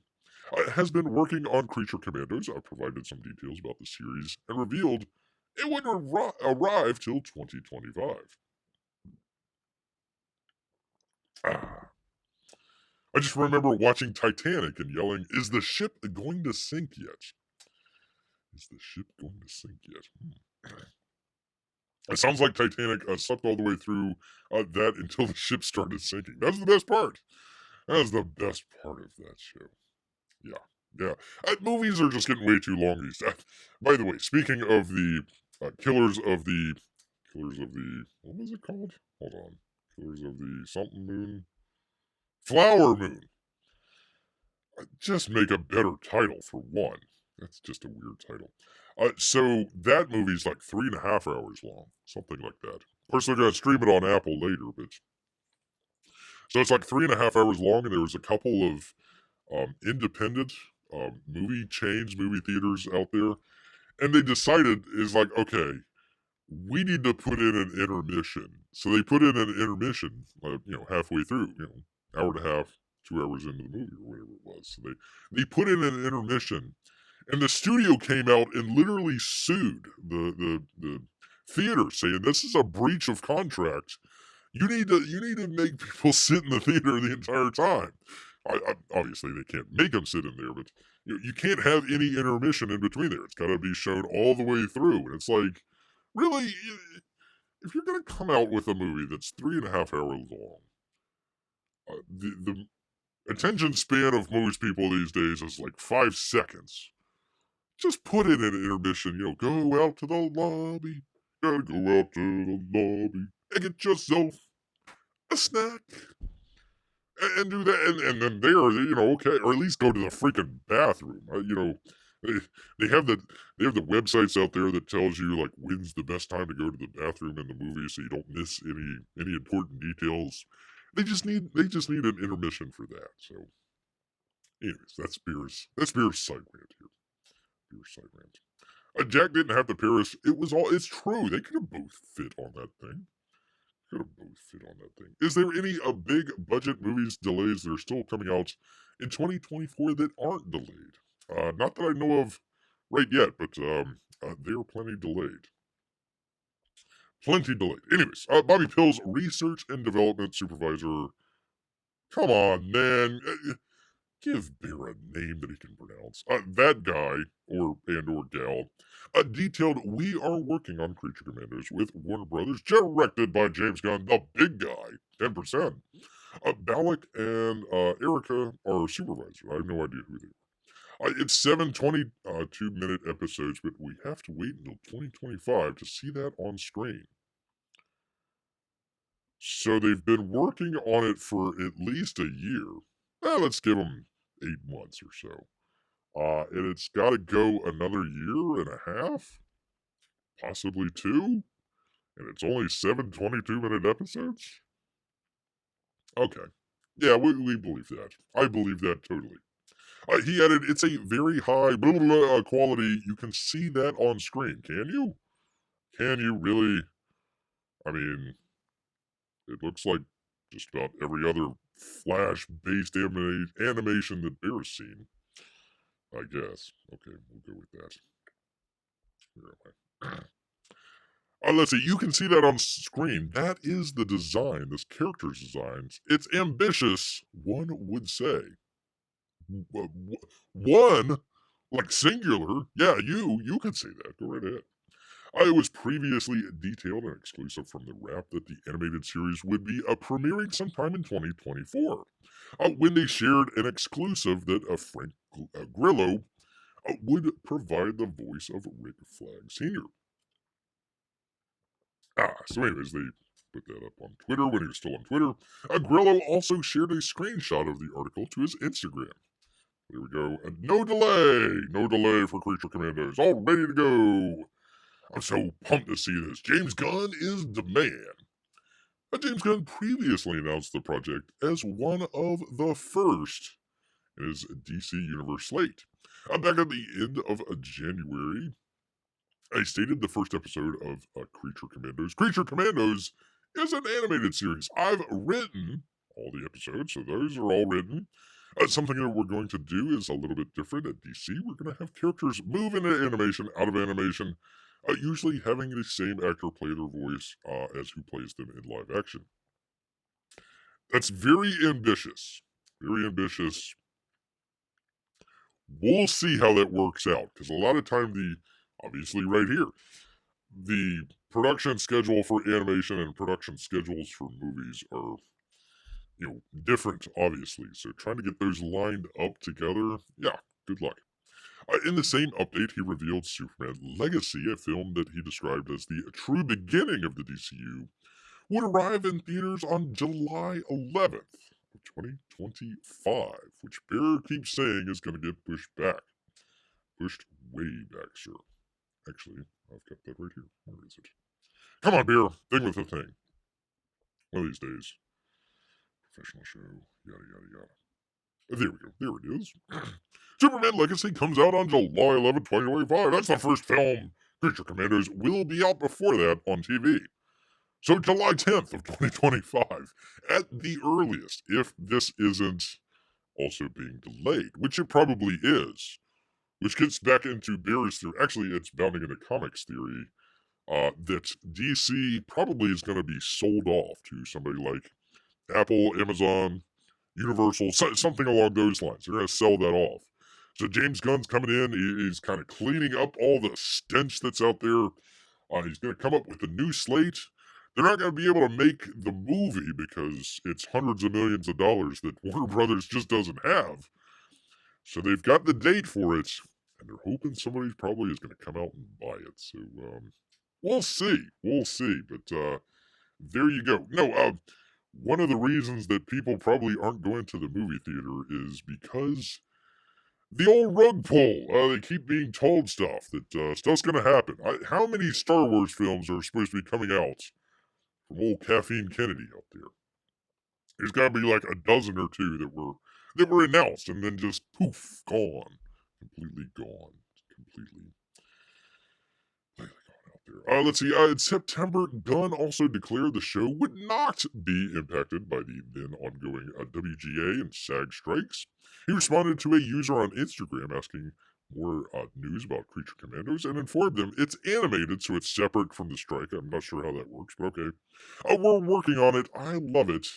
Has been working on Creature Commandos. I've provided some details about the series and revealed it wouldn't arrive till 2025. Ah. I just remember watching Titanic and yelling, "Is the ship going to sink yet? Is the ship going to sink yet?" It sounds like Titanic slept all the way through that until the ship started sinking. That's the best part. That's the best part of that show. Yeah, yeah. Movies are just getting way too long these days. By the way, speaking of the killers of the, what was it called? Hold on. Killers of the something moon? Flower Moon. Just make a better title for one. That's just a weird title. So that movie's like 3.5 hours long, something like that. Of course, they're gonna stream it on Apple later, but so it's like 3.5 hours long, and there was a couple of independent movie chains, movie theaters out there, and they decided is like, okay, we need to put in an intermission. So they put in an intermission, halfway through, hour and a half, 2 hours into the movie or whatever it was. So they put in an intermission, and the studio came out and literally sued the theater, saying this is a breach of contract. You need to make people sit in the theater the entire time. Obviously, they can't make them sit in there, but you can't have any intermission in between there. It's got to be shown all the way through. And it's like, really, if you're going to come out with a movie that's 3.5 hours long, the attention span of most people these days is like 5 seconds. Just put in an intermission, go out to the lobby, gotta go out to the lobby and get yourself a snack. And do that, and then there, okay, or at least go to the freaking bathroom. They, they have the websites out there that tells you like when's the best time to go to the bathroom in the movie, so you don't miss any important details. They just need an intermission for that. So, anyways, that's beer's side rant here. Beer's side rant. Jack didn't have the Paris. It's true. They could have both fit on that thing. Could have both fit on that thing. Is there any big budget movies delays that are still coming out in 2024 that aren't delayed? Not that I know of right yet, but they are plenty delayed. Plenty delayed. Anyways, Bobby Pill's research and development supervisor. Come on, man. Give Bear a name that he can pronounce. That guy, or gal, detailed, "We are working on Creature Commandos with Warner Brothers, directed by James Gunn, the big guy, 10%. Balak and Erica are supervisors. I have no idea who they are. It's 7 22-minute episodes, but we have to wait until 2025 to see that on screen. So they've been working on it for at least a year. Let's give them 8 months or so. And it's got to go another year and a half, possibly 2, and it's only 7 22-minute episodes? Okay. Yeah, we believe that. I believe that totally. He added, "It's a very high quality. You can see that on screen. Can you? Can you really? I mean, it looks like just about every other Flash-based animation that Bear's seen. I guess. Okay, we'll go with that. Where am I? Let's see. You can see that on screen. That is the design. This character's designs. It's ambitious, one would say. One, like singular. Yeah, you can say that. Go right ahead. It was previously detailed and exclusive from the wrap that the animated series would be premiering sometime in 2024. When they shared an exclusive that Frank Grillo would provide the voice of Rick Flag Sr. So anyways, they put that up on Twitter when he was still on Twitter. Grillo also shared a screenshot of the article to his Instagram. There we go. No delay for Creature Commandos, all ready to go. I'm so pumped to see this. James Gunn is the man. James Gunn previously announced the project as one of the first in his DC Universe slate. Back at the end of January, I stated the first episode of Creature Commandos. Creature Commandos is an animated series. I've written all the episodes, so those are all written. Something that we're going to do is a little bit different at DC. We're going to have characters move into animation, out of animation, usually having the same actor play their voice as who plays them in live action. That's very ambitious. Very ambitious. We'll see how that works out, because a lot of time obviously right here, the production schedule for animation and production schedules for movies are, different, obviously. So trying to get those lined up together, yeah, good luck. In the same update, he revealed Superman Legacy, a film that he described as the true beginning of the DCU, would arrive in theaters on July 11th of 2025, which Bear keeps saying is going to get pushed back. Pushed way back, sir. Actually, I've got that right here. Where is it? Come on, Bear. Thing with the thing. One of these days. Professional show. Yada, yada, yada. There we go. There it is. Superman Legacy comes out on July 11, 2025. That's the first film. Creature Commandos will be out before that on TV. So July 10th of 2025, at the earliest, if this isn't also being delayed, which it probably is, which gets back into Bear's theory. Actually, it's bounding into comics theory that DC probably is going to be sold off to somebody like Apple, Amazon, Universal, something along those lines. They're going to sell that off. So James Gunn's coming in. He's kind of cleaning up all the stench that's out there. He's going to come up with a new slate. They're not going to be able to make the movie because it's hundreds of millions of dollars that Warner Brothers just doesn't have. So they've got the date for it, and they're hoping somebody probably is going to come out and buy it. So we'll see. We'll see. But there you go. No, one of the reasons that people probably aren't going to the movie theater is because the old rug pull. They keep being told stuff that stuff's going to happen. How many Star Wars films are supposed to be coming out from old Caffeine Kennedy out there? There's got to be like a dozen or two that were announced and then just poof, gone, completely gone, completely gone out there. Let's see. In September, Gunn also declared the show would not be impacted by the then ongoing WGA and SAG strikes. He responded to a user on Instagram asking news about Creature Commandos and informed them it's animated, so it's separate from the strike. I'm not sure how that works, but okay. We're working on it. I love it.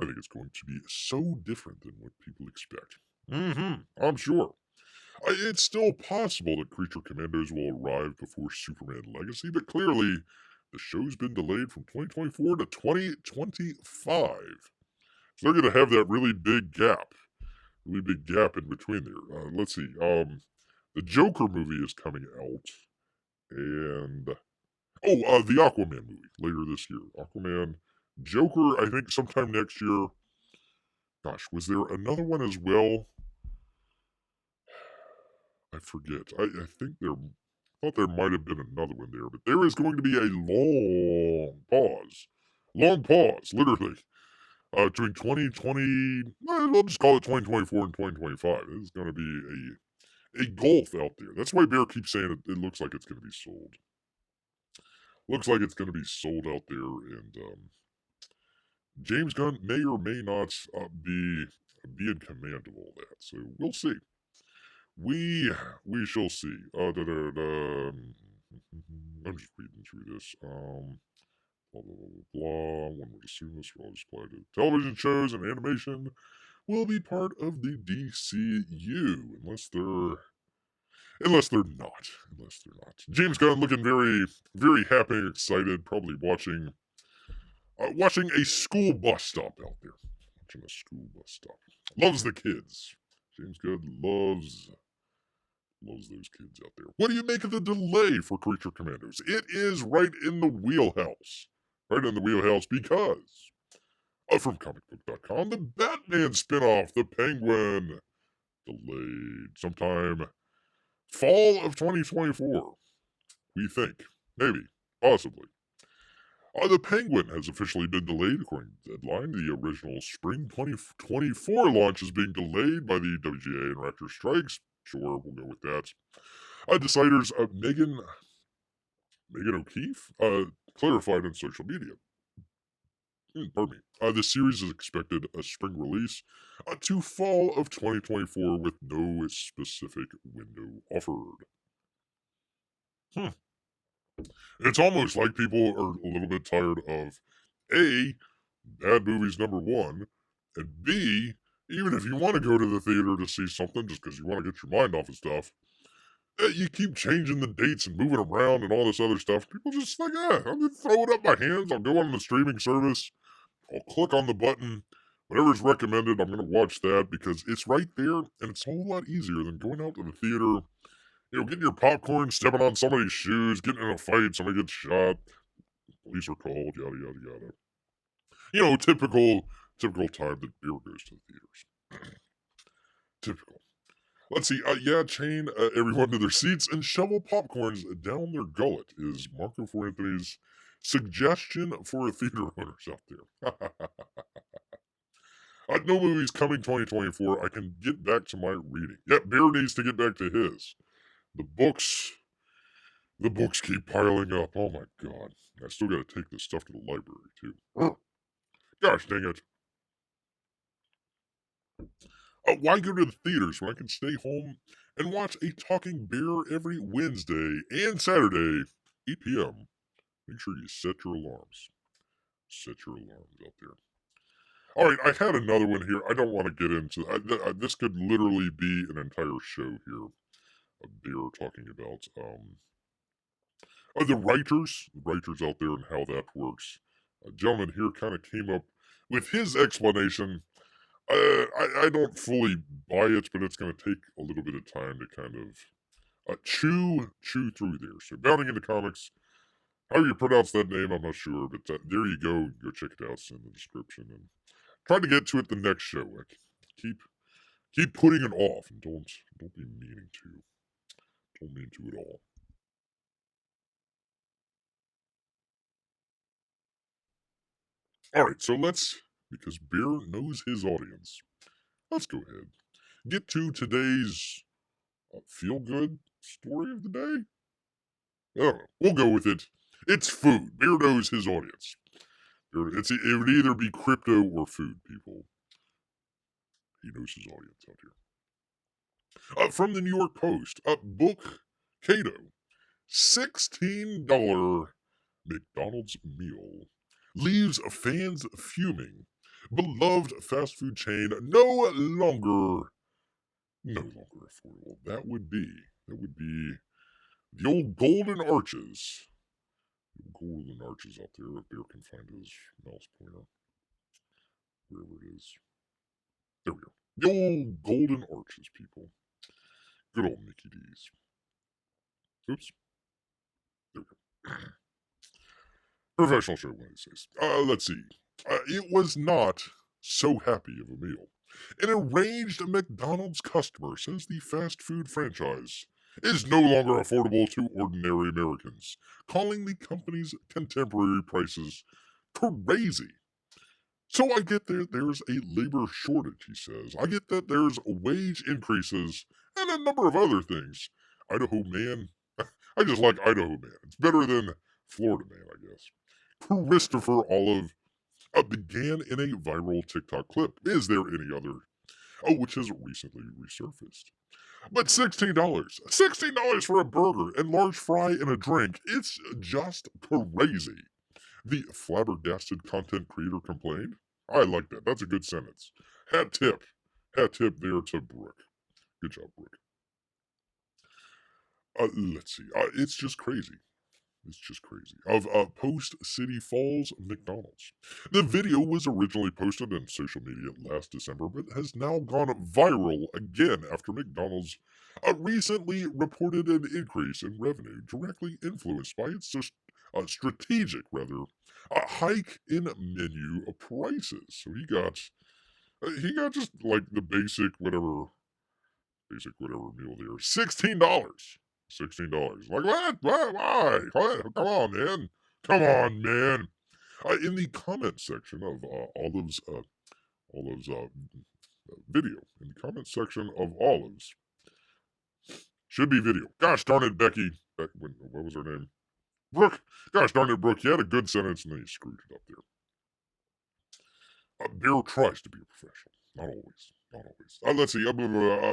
I think it's going to be so different than what people expect. I'm sure. It's still possible that Creature Commandos will arrive before Superman Legacy, but clearly the show's been delayed from 2024 to 2025. So they're going to have that really big gap in between there. Let's see. The Joker movie is coming out, and the Aquaman movie later this year. Aquaman, Joker, I think sometime next year. Gosh, was there another one as well? I forget. I think thought there might have been another one there, but there is going to be a long pause, literally, between 2020. I'll just call it 2024 and 2025. This is going to be a gulf out there. That's why Bear keeps saying it looks like it's going to be sold. Looks like it's going to be sold out there, and James Gunn may or may not be in command of all that. So we'll see. We shall see. I'm just reading through this. Blah blah blah blah. One would assume this will just apply to television shows and animation will be part of the DCU, unless they're not. James Gunn looking very, very happy and excited, probably watching a school bus stop out there. Watching a school bus stop. Loves the kids. James Gunn loves those kids out there. What do you make of the delay for Creature Commandos? It is right in the wheelhouse. Right in the wheelhouse because from comicbook.com, the Batman spinoff, The Penguin, delayed sometime fall of 2024. We think. Maybe. Possibly. The Penguin has officially been delayed according to the deadline. The original spring 2024 launch is being delayed by the WGA and Raptor strikes. Sure, we'll go with that. Deciders Megan O'Keefe clarified on social media. Pardon me. The series is expected a spring release to fall of 2024 with no specific window offered. It's almost like people are a little bit tired of A, bad movies number one, and B, even if you want to go to the theater to see something just because you want to get your mind off of stuff, you keep changing the dates and moving around and all this other stuff. People just like, I'm going to throw it up my hands. I'll go on the streaming service. I'll click on the button. Whatever's recommended, I'm going to watch that because it's right there and it's a whole lot easier than going out to the theater, getting your popcorn, stepping on somebody's shoes, getting in a fight, somebody gets shot, police are called, yada, yada, yada. Typical time that beer goes to the theaters. Typical. Let's see. Chain everyone to their seats and shovel popcorns down their gullet is Marco Anthony's suggestion for theater owners out there. No movies coming 2024. I can get back to my reading. Yep, Bear needs to get back to his. The books keep piling up. Oh my god. I still gotta take this stuff to the library, too. Gosh dang it. Why go to the theaters when I can stay home and watch a talking bear every Wednesday and Saturday, 8 p.m.? Make sure you set your alarms. Set your alarms out there. All right, I had another one here. I don't want to get into this. Could literally be an entire show here. A bear talking about the writers out there and how that works. A gentleman here kind of came up with his explanation. I don't fully buy it, but it's going to take a little bit of time to kind of chew through there. So, Bounding into Comics, how you pronounce that name, I'm not sure, but there you go. Go check it out. It's in the description. And try to get to it the next show. Keep putting it off, and don't be meaning to. Don't mean to at all. All right, so because Bear knows his audience, let's go ahead. Get to today's feel-good story of the day? I don't know. We'll go with it. It's food. Bear knows his audience. It would either be crypto or food, people. He knows his audience out here. From the New York Post, book Chato, $16 McDonald's meal leaves fans fuming. Beloved fast food chain no longer affordable. That would be the old golden arches. Golden arches out there. If Bear can find his mouse pointer, wherever it is. There we go. The old golden arches, people. Good old Mickey D's. Oops. There we go. Professional show Wednesdays. Let's see. It was not so happy of a meal. An enraged McDonald's customer says the fast food franchise is no longer affordable to ordinary Americans, calling the company's contemporary prices crazy. So I get there's a labor shortage, he says. I get that there's wage increases and a number of other things. Idaho man, I just like Idaho man. It's better than Florida man, I guess. Christopher Olive began in a viral TikTok clip. Is there any other? Oh, which has recently resurfaced. But $16 for a burger and large fry and a drink. It's just crazy. The flabbergasted content creator complained. I like that. That's a good sentence. Hat tip there to Brooke. Good job, Brooke. Let's see. It's just crazy. It's just crazy. Of Post City Falls McDonald's. The video was originally posted on social media last December, but has now gone viral again after McDonald's recently reported an increase in revenue directly influenced by its strategic, hike in menu prices. So he got just like the basic whatever meal there. $16. Like what? Why? What? Come on, man. Come on, man. In the comment section of Olive's video, in the comment section of Olive's, should be video. Gosh darn it, Becky. What was her name? Brooke. Gosh darn it, Brooke. You had a good sentence and then you screwed it up there. Bear tries to be a professional. Not always. Let's see.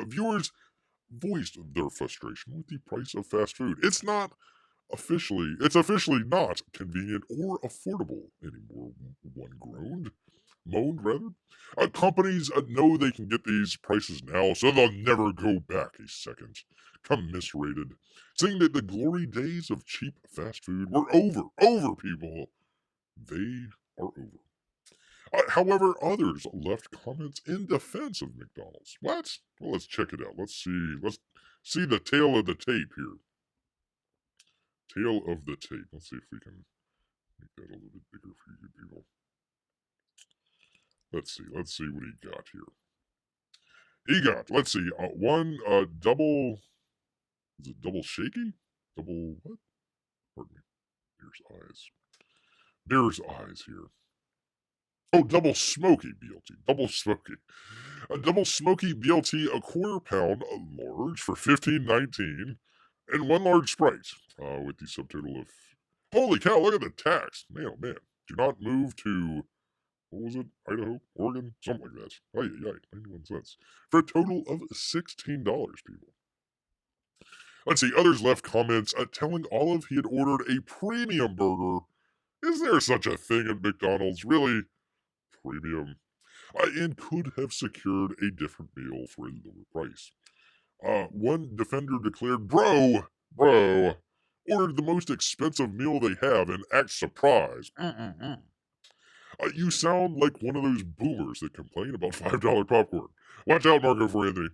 Viewers voiced their frustration with the price of fast food. It's officially not convenient or affordable anymore, one moaned rather. Companies know they can get these prices now, so they'll never go back a second. Commiserated, saying that the glory days of cheap fast food were over, people. They are over. However, others left comments in defense of McDonald's. What? Well, let's check it out. Let's see the tail of the tape here. Tail of the tape. Let's see if we can make that a little bit bigger for you people. Let's see what he got here. Let's see, one double, is it double shaky? Double what? Pardon me. Bear's eyes here. Oh, double smoky BLT. A double smoky BLT, a quarter pound, a large for $15.19, and one large Sprite, with the subtotal of, holy cow, look at the tax. Man, oh man. Do not move to, what was it? Idaho? Oregon? Something like that. Oh, yeah, 91 cents. For a total of $16, people. Let's see, others left comments telling Olive he had ordered a premium burger. Is there such a thing at McDonald's? Really? Premium? And could have secured a different meal for a lower price. One defender declared, Bro, ordered the most expensive meal they have and act surprised. You sound like one of those boomers that complain about $5 popcorn. Watch out, Marco for Anthony.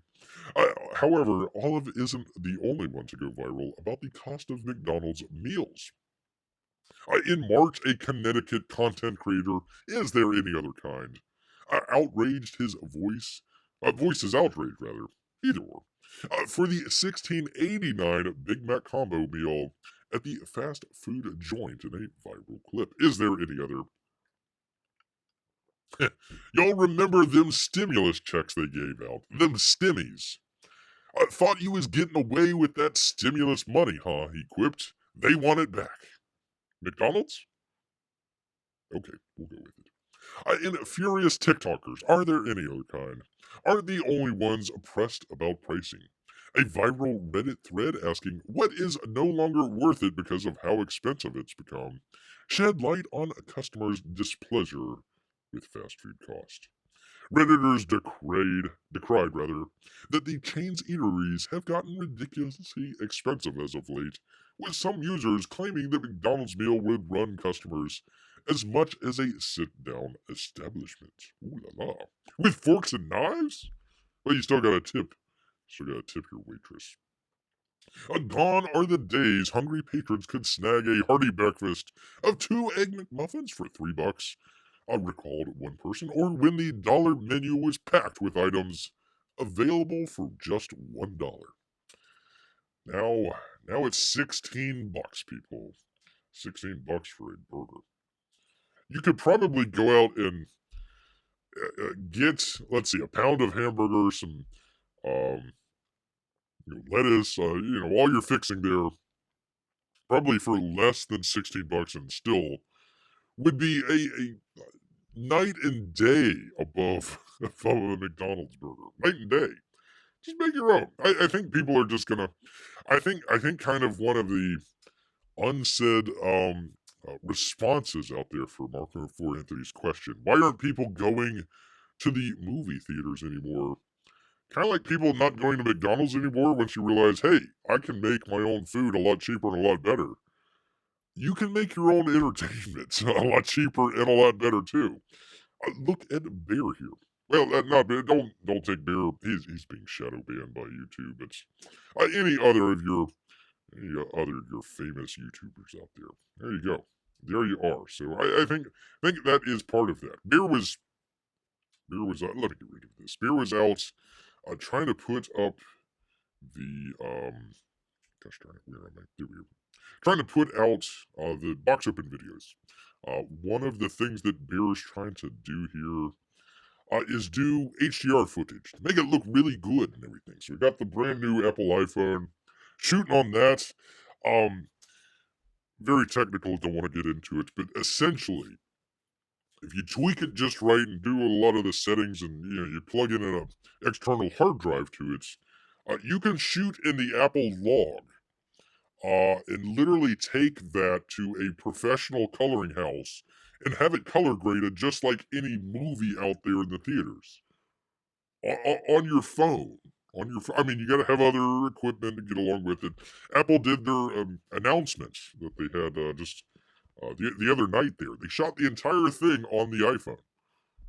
However, Olive isn't the only one to go viral about the cost of McDonald's meals. In March, a Connecticut content creator, is there any other kind, outraged his voice, voiced his outrage, rather, either or, for the $16.89 Big Mac combo meal at the fast food joint in a viral clip. Is there any other? Y'all remember them stimulus checks they gave out? Them stimmies. I thought you was getting away with that stimulus money, huh? He quipped. They want it back. McDonald's? Okay, we'll go with it. In furious TikTokers, are there any other kind? aren't the only ones pressed about pricing. A viral Reddit thread asking what is no longer worth it because of how expensive it's become shed light on customers' displeasure with fast food cost. Redditors decried that the chain's eateries have gotten ridiculously expensive as of late, with some users claiming that McDonald's meal would run customers as much as a sit-down establishment. Ooh la la. With forks and knives? Well, you still gotta tip. Still gotta tip your waitress. Gone are the days hungry patrons could snag a hearty breakfast of 2 Egg McMuffins for $3. I recalled one person, or when the dollar menu was packed with items available for just $1. Now, now it's $16, people. $16 for a burger. You could probably go out and get, let's see, a pound of hamburger, some um, lettuce, all you're fixing there, probably for less than $16, and still would be a night and day above, above a McDonald's burger. Night and day. Just make your own. I think people are just gonna. I think kind of one of the unsaid responses out there for Anthony's question. Why aren't people going to the movie theaters anymore? Kind of like people not going to McDonald's anymore once you realize, hey, I can make my own food a lot cheaper and a lot better. You can make your own entertainment a lot cheaper and a lot better too. Look at Bear here. Well, not Bear. Don't take Bear. He's being shadow banned by YouTube. It's any other of your famous YouTubers out there. There you go. There you are. So I think that is part of that. Bear was. Let me get rid of this. Bear was out trying to put up the Gosh darn it, where am I? There we go. Trying to put out the box open videos. One of the things that Bear is trying to do here is do HDR footage to make it look really good and everything. So we got the brand new Apple iPhone, shooting on that. Um, Very technical, don't want to get into it, but essentially, if you tweak it just right and do a lot of the settings, and you plug in an external hard drive to it, you can shoot in the Apple log and literally take that to a professional coloring house and have it color graded just like any movie out there in the theaters on your phone. I mean, you got to have other equipment to get along with it. Apple did their announcements that they had just the other night there. They shot the entire thing on the iPhone.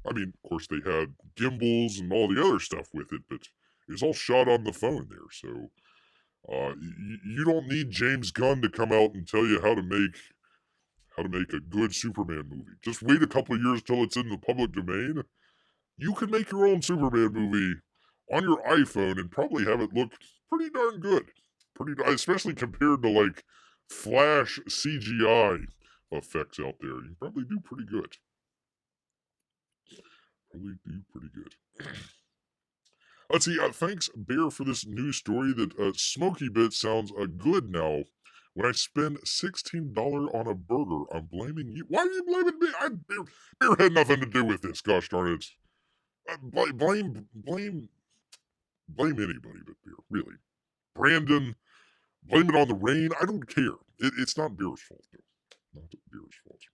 I mean, of course, they had gimbals and all the other stuff with it, but it was all shot on the phone there. So you don't need James Gunn to come out and tell you how to make a good Superman movie. Just wait a couple of years till it's in the public domain. You can make your own Superman movie on your iPhone and probably have it look pretty darn good. Especially compared to like Flash CGI effects out there. You can probably do pretty good. Probably do pretty good. Let's see. Thanks, Bear, for this news story that Smoky Bit sounds good now. When I spend $16 on a burger, I'm blaming you. Why are you blaming me? Bear had nothing to do with this. Gosh darn it! Blame anybody but Bear. Really, Brandon. Blame it on the rain. I don't care. It's not Bear's fault though. Not Bear's fault.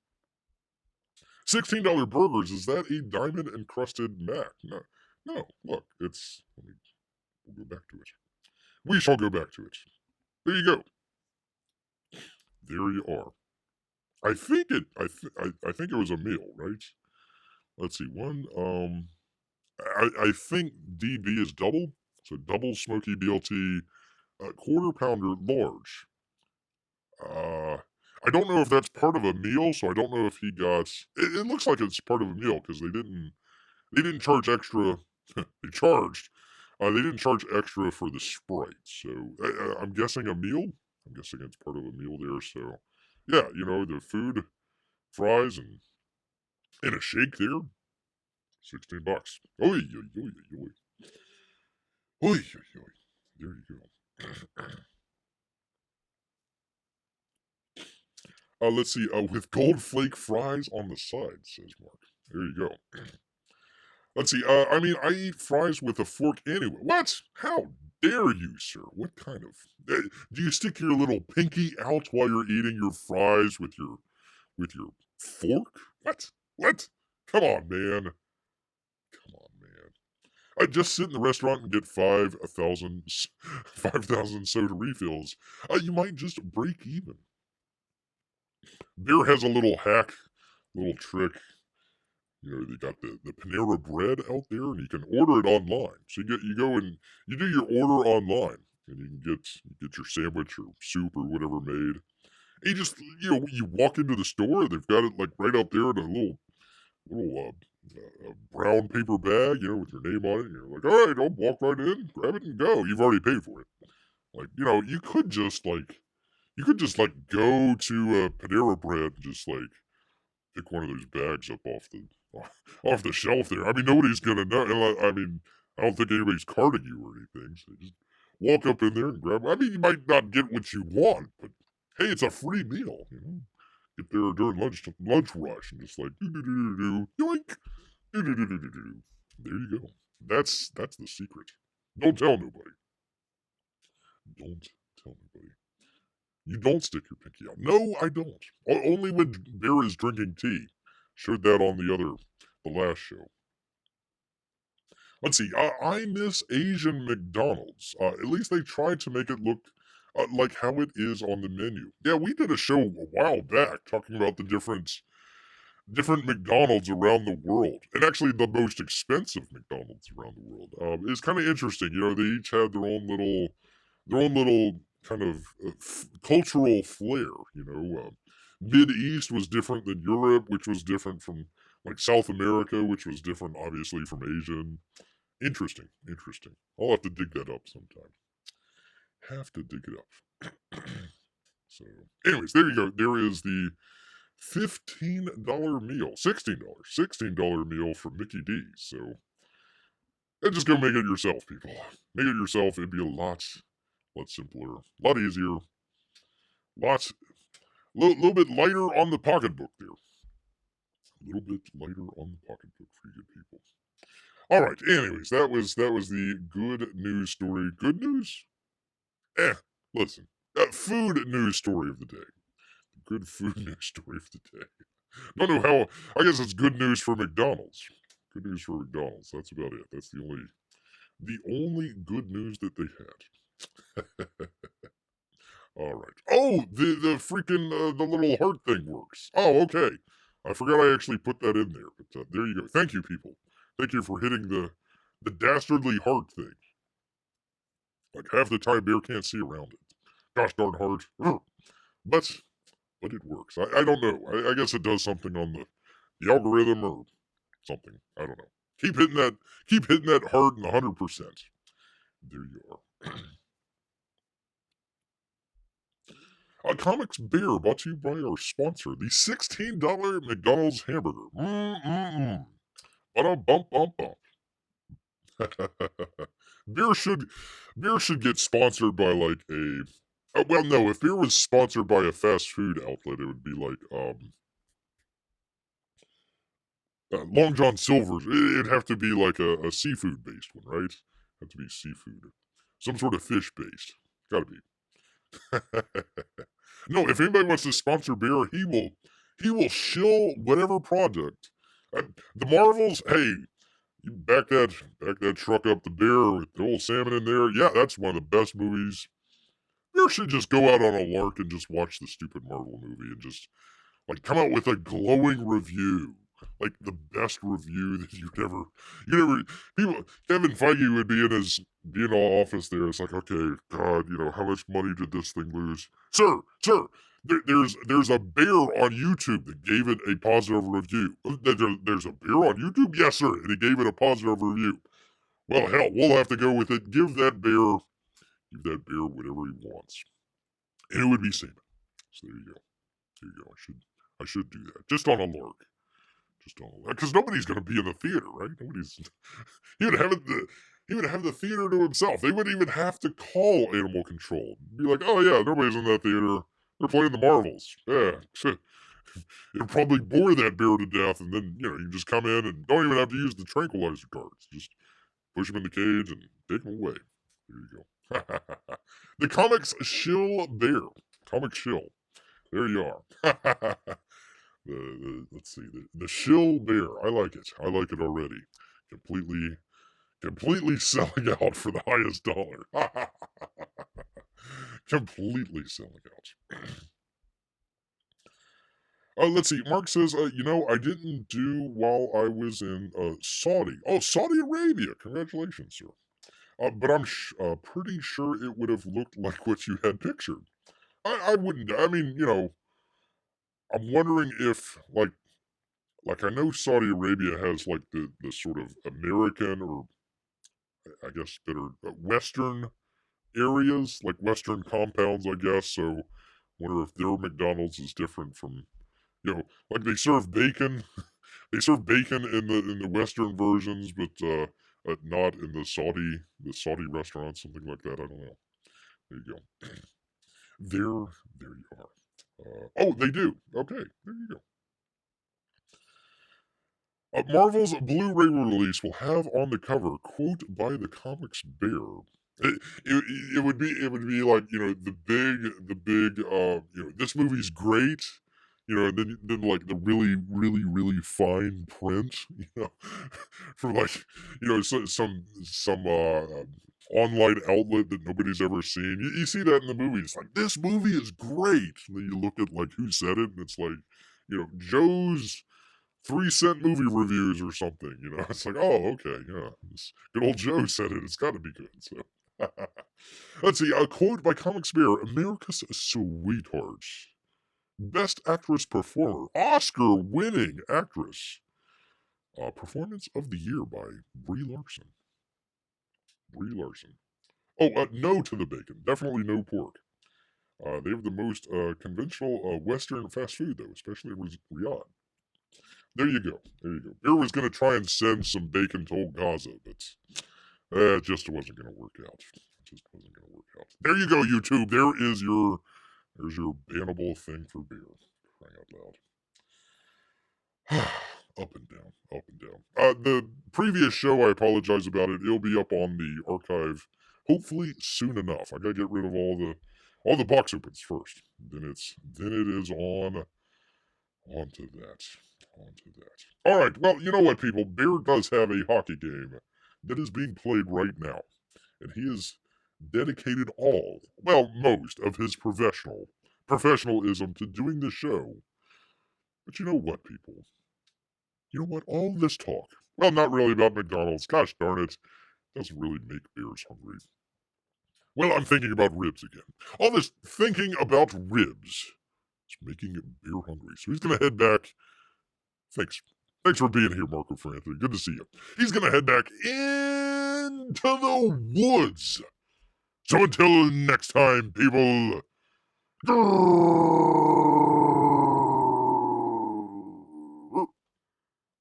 $16 burgers, is that a diamond encrusted Mac? No. No. Look, we'll go back to it. We shall go back to it. There you go. There you are. I think it was a meal, right? Let's see. One I think DB is double. So double smoky BLT, quarter pounder large. I don't know if that's part of a meal, so I don't know if he got. It looks like it's part of a meal because they didn't charge extra. They charged. They didn't charge extra for the Sprite, so I'm guessing a meal. I'm guessing it's part of a meal there. So yeah, the food, fries, and a shake there. $16. Oi, oi, oi, oi, oi. Oi, oi, oi. There you go. Let's see. With gold flake fries on the side, says Mark. There you go. Let's see. I mean, I eat fries with a fork anyway. What? How dare you, sir? What kind of? Do you stick your little pinky out while you're eating your fries with your fork? What? What? Come on, man. Come on, man. I just sit in the restaurant and get 5,000 soda refills. You might just break even. Beer has a little hack, little trick. You know, they got the Panera bread out there, and you can order it online. So you go and you do your order online, and you can get your sandwich or soup or whatever made. And you just you walk into the store, they've got it like right out there in a little brown paper bag, with your name on it. And you're like, all right, I'll walk right in, grab it, and go. You've already paid for it. Like you could just go to Panera bread and just like pick one of those bags up off the shelf there. I mean, nobody's gonna know. And I mean, I don't think anybody's carding you or anything. So just walk up in there and grab. I mean, you might not get what you want, but hey, it's a free meal. Get there during lunch rush, and just like yoink, do. There you go. That's the secret. Don't tell nobody. Don't tell nobody. You don't stick your pinky out. No, I don't. Only when Bear is drinking tea. Showed that on the last show. Let's see. I miss Asian McDonald's. At least they tried to make it look like how it is on the menu. Yeah, we did a show a while back talking about the different McDonald's around the world, and actually the most expensive McDonald's around the world. It's kind of interesting. They each had their own little kind of cultural flair. Mid East was different than Europe, which was different from like South America, which was different, obviously, from Asian. Interesting, interesting. I'll have to dig that up sometime. Have to dig it up. So, anyways, there you go. There is the $15 meal, $16 meal from Mickey D's. So, and just go make it yourself, people. Make it yourself. It'd be a lot simpler, a lot easier, little bit lighter on the pocketbook there. A little bit lighter on the pocketbook for you good people. All right. Anyways, that was the good news story. Good news? Listen. Food news story of the day. Good food news story of the day. Don't know how. I guess it's good news for McDonald's. Good news for McDonald's. That's about it. That's the only good news that they had. All right. Oh, the freaking the little heart thing works. Oh, okay. I forgot I actually put that in there, but there you go. Thank you, people. Thank you for hitting the dastardly heart thing. Like half the time, Bear can't see around it. Gosh darn heart. But it works. I don't know. I guess it does something on the algorithm or something. I don't know. Keep hitting that heart in 100%. There you are. Comics Bear, brought to you by our sponsor, the $16 McDonald's hamburger. Ba-dum-bum-bum-bum. Beer should get sponsored by like a. Well, no. If beer was sponsored by a fast food outlet, it would be like Long John Silver's. It'd have to be like a seafood based one, right? Have to be seafood, some sort of fish based. Gotta be. No, if anybody wants to sponsor beer, he will shill whatever project. The Marvels, hey, you back that truck up the beer with the old salmon in there. Yeah, that's one of the best movies. You should just go out on a lark and just watch the stupid Marvel movie and just like come out with a glowing review. Like the best review that people Kevin Feige would be in our office there. It's like, okay, God, how much money did this thing lose? Sir, there's a bear on YouTube that gave it a positive review. There's a bear on YouTube? Yes, sir. And he gave it a positive review. Well, hell, we'll have to go with it. Give that bear whatever he wants. And it would be salmon. So there you go. There you go. I should do that. Just on a lark. Because nobody's going to be in the theater, right? He would have the theater to himself. They wouldn't even have to call animal control. Be like, oh yeah, nobody's in that theater. They're playing the Marvels. Yeah. It'll probably bore that bear to death, and then, you can just come in and don't even have to use the tranquilizer cards. Just push him in the cage and take him away. There you go. The comics shill bear. Comic shill. There you are. Let's see. The shill bear. I like it. I like it already. Completely selling out for the highest dollar. Completely selling out. Let's see. Mark says, I didn't do while I was in Saudi. Oh, Saudi Arabia. Congratulations, sir. But I'm pretty sure it would have looked like what you had pictured. I wouldn't. I mean, I'm wondering if, like I know Saudi Arabia has like the sort of American, or I guess that are Western areas, like Western compounds, I guess. So, wonder if their McDonald's is different from, like they serve bacon. They serve bacon in the Western versions, but not in the Saudi restaurants, something like that. I don't know. There you go. There you are. Oh, they do. Okay, there you go. Marvel's Blu-ray release will have on the cover quote by the comics bear. It would be like, the big this movie's great, and then like the really really really fine print, for like, some online outlet that nobody's ever seen. You see that in the movie. It's like, this movie is great, and then you look at like who said it, and it's like, Joe's 3-cent movie reviews or something. It's like, oh, okay, yeah, this good old Joe said it. It's got to be good. So, let's see. A quote by Comics Bear: "America's sweethearts, best actress performer, Oscar-winning actress, performance of the year by Brie Larson." Brie Larson. Oh, no to the bacon. Definitely no pork. They have the most conventional Western fast food, though, especially Riyadh. There you go. There you go. Bear was going to try and send some bacon to old Gaza, but it just wasn't going to work out. There you go, YouTube. There's your bannable thing for beer. Crying out loud. Up and down, up and down. The previous show, I apologize about it. It'll be up on the archive, hopefully soon enough. I gotta get rid of all the box opens first. Then it is onto that. All right. Well, you know what, people? Bear does have a hockey game that is being played right now, and he has dedicated most of his professionalism to doing the show. But you know what, people? You know what? All this talk, well, not really about McDonald's. Gosh darn it, doesn't really make bears hungry. Well, I'm thinking about ribs again. All this thinking about ribs is making bear hungry. So he's gonna head back. Thanks. Thanks for being here, Marco Franklin. Good to see you. He's going to head back into the woods. So until next time, people.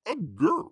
A girl.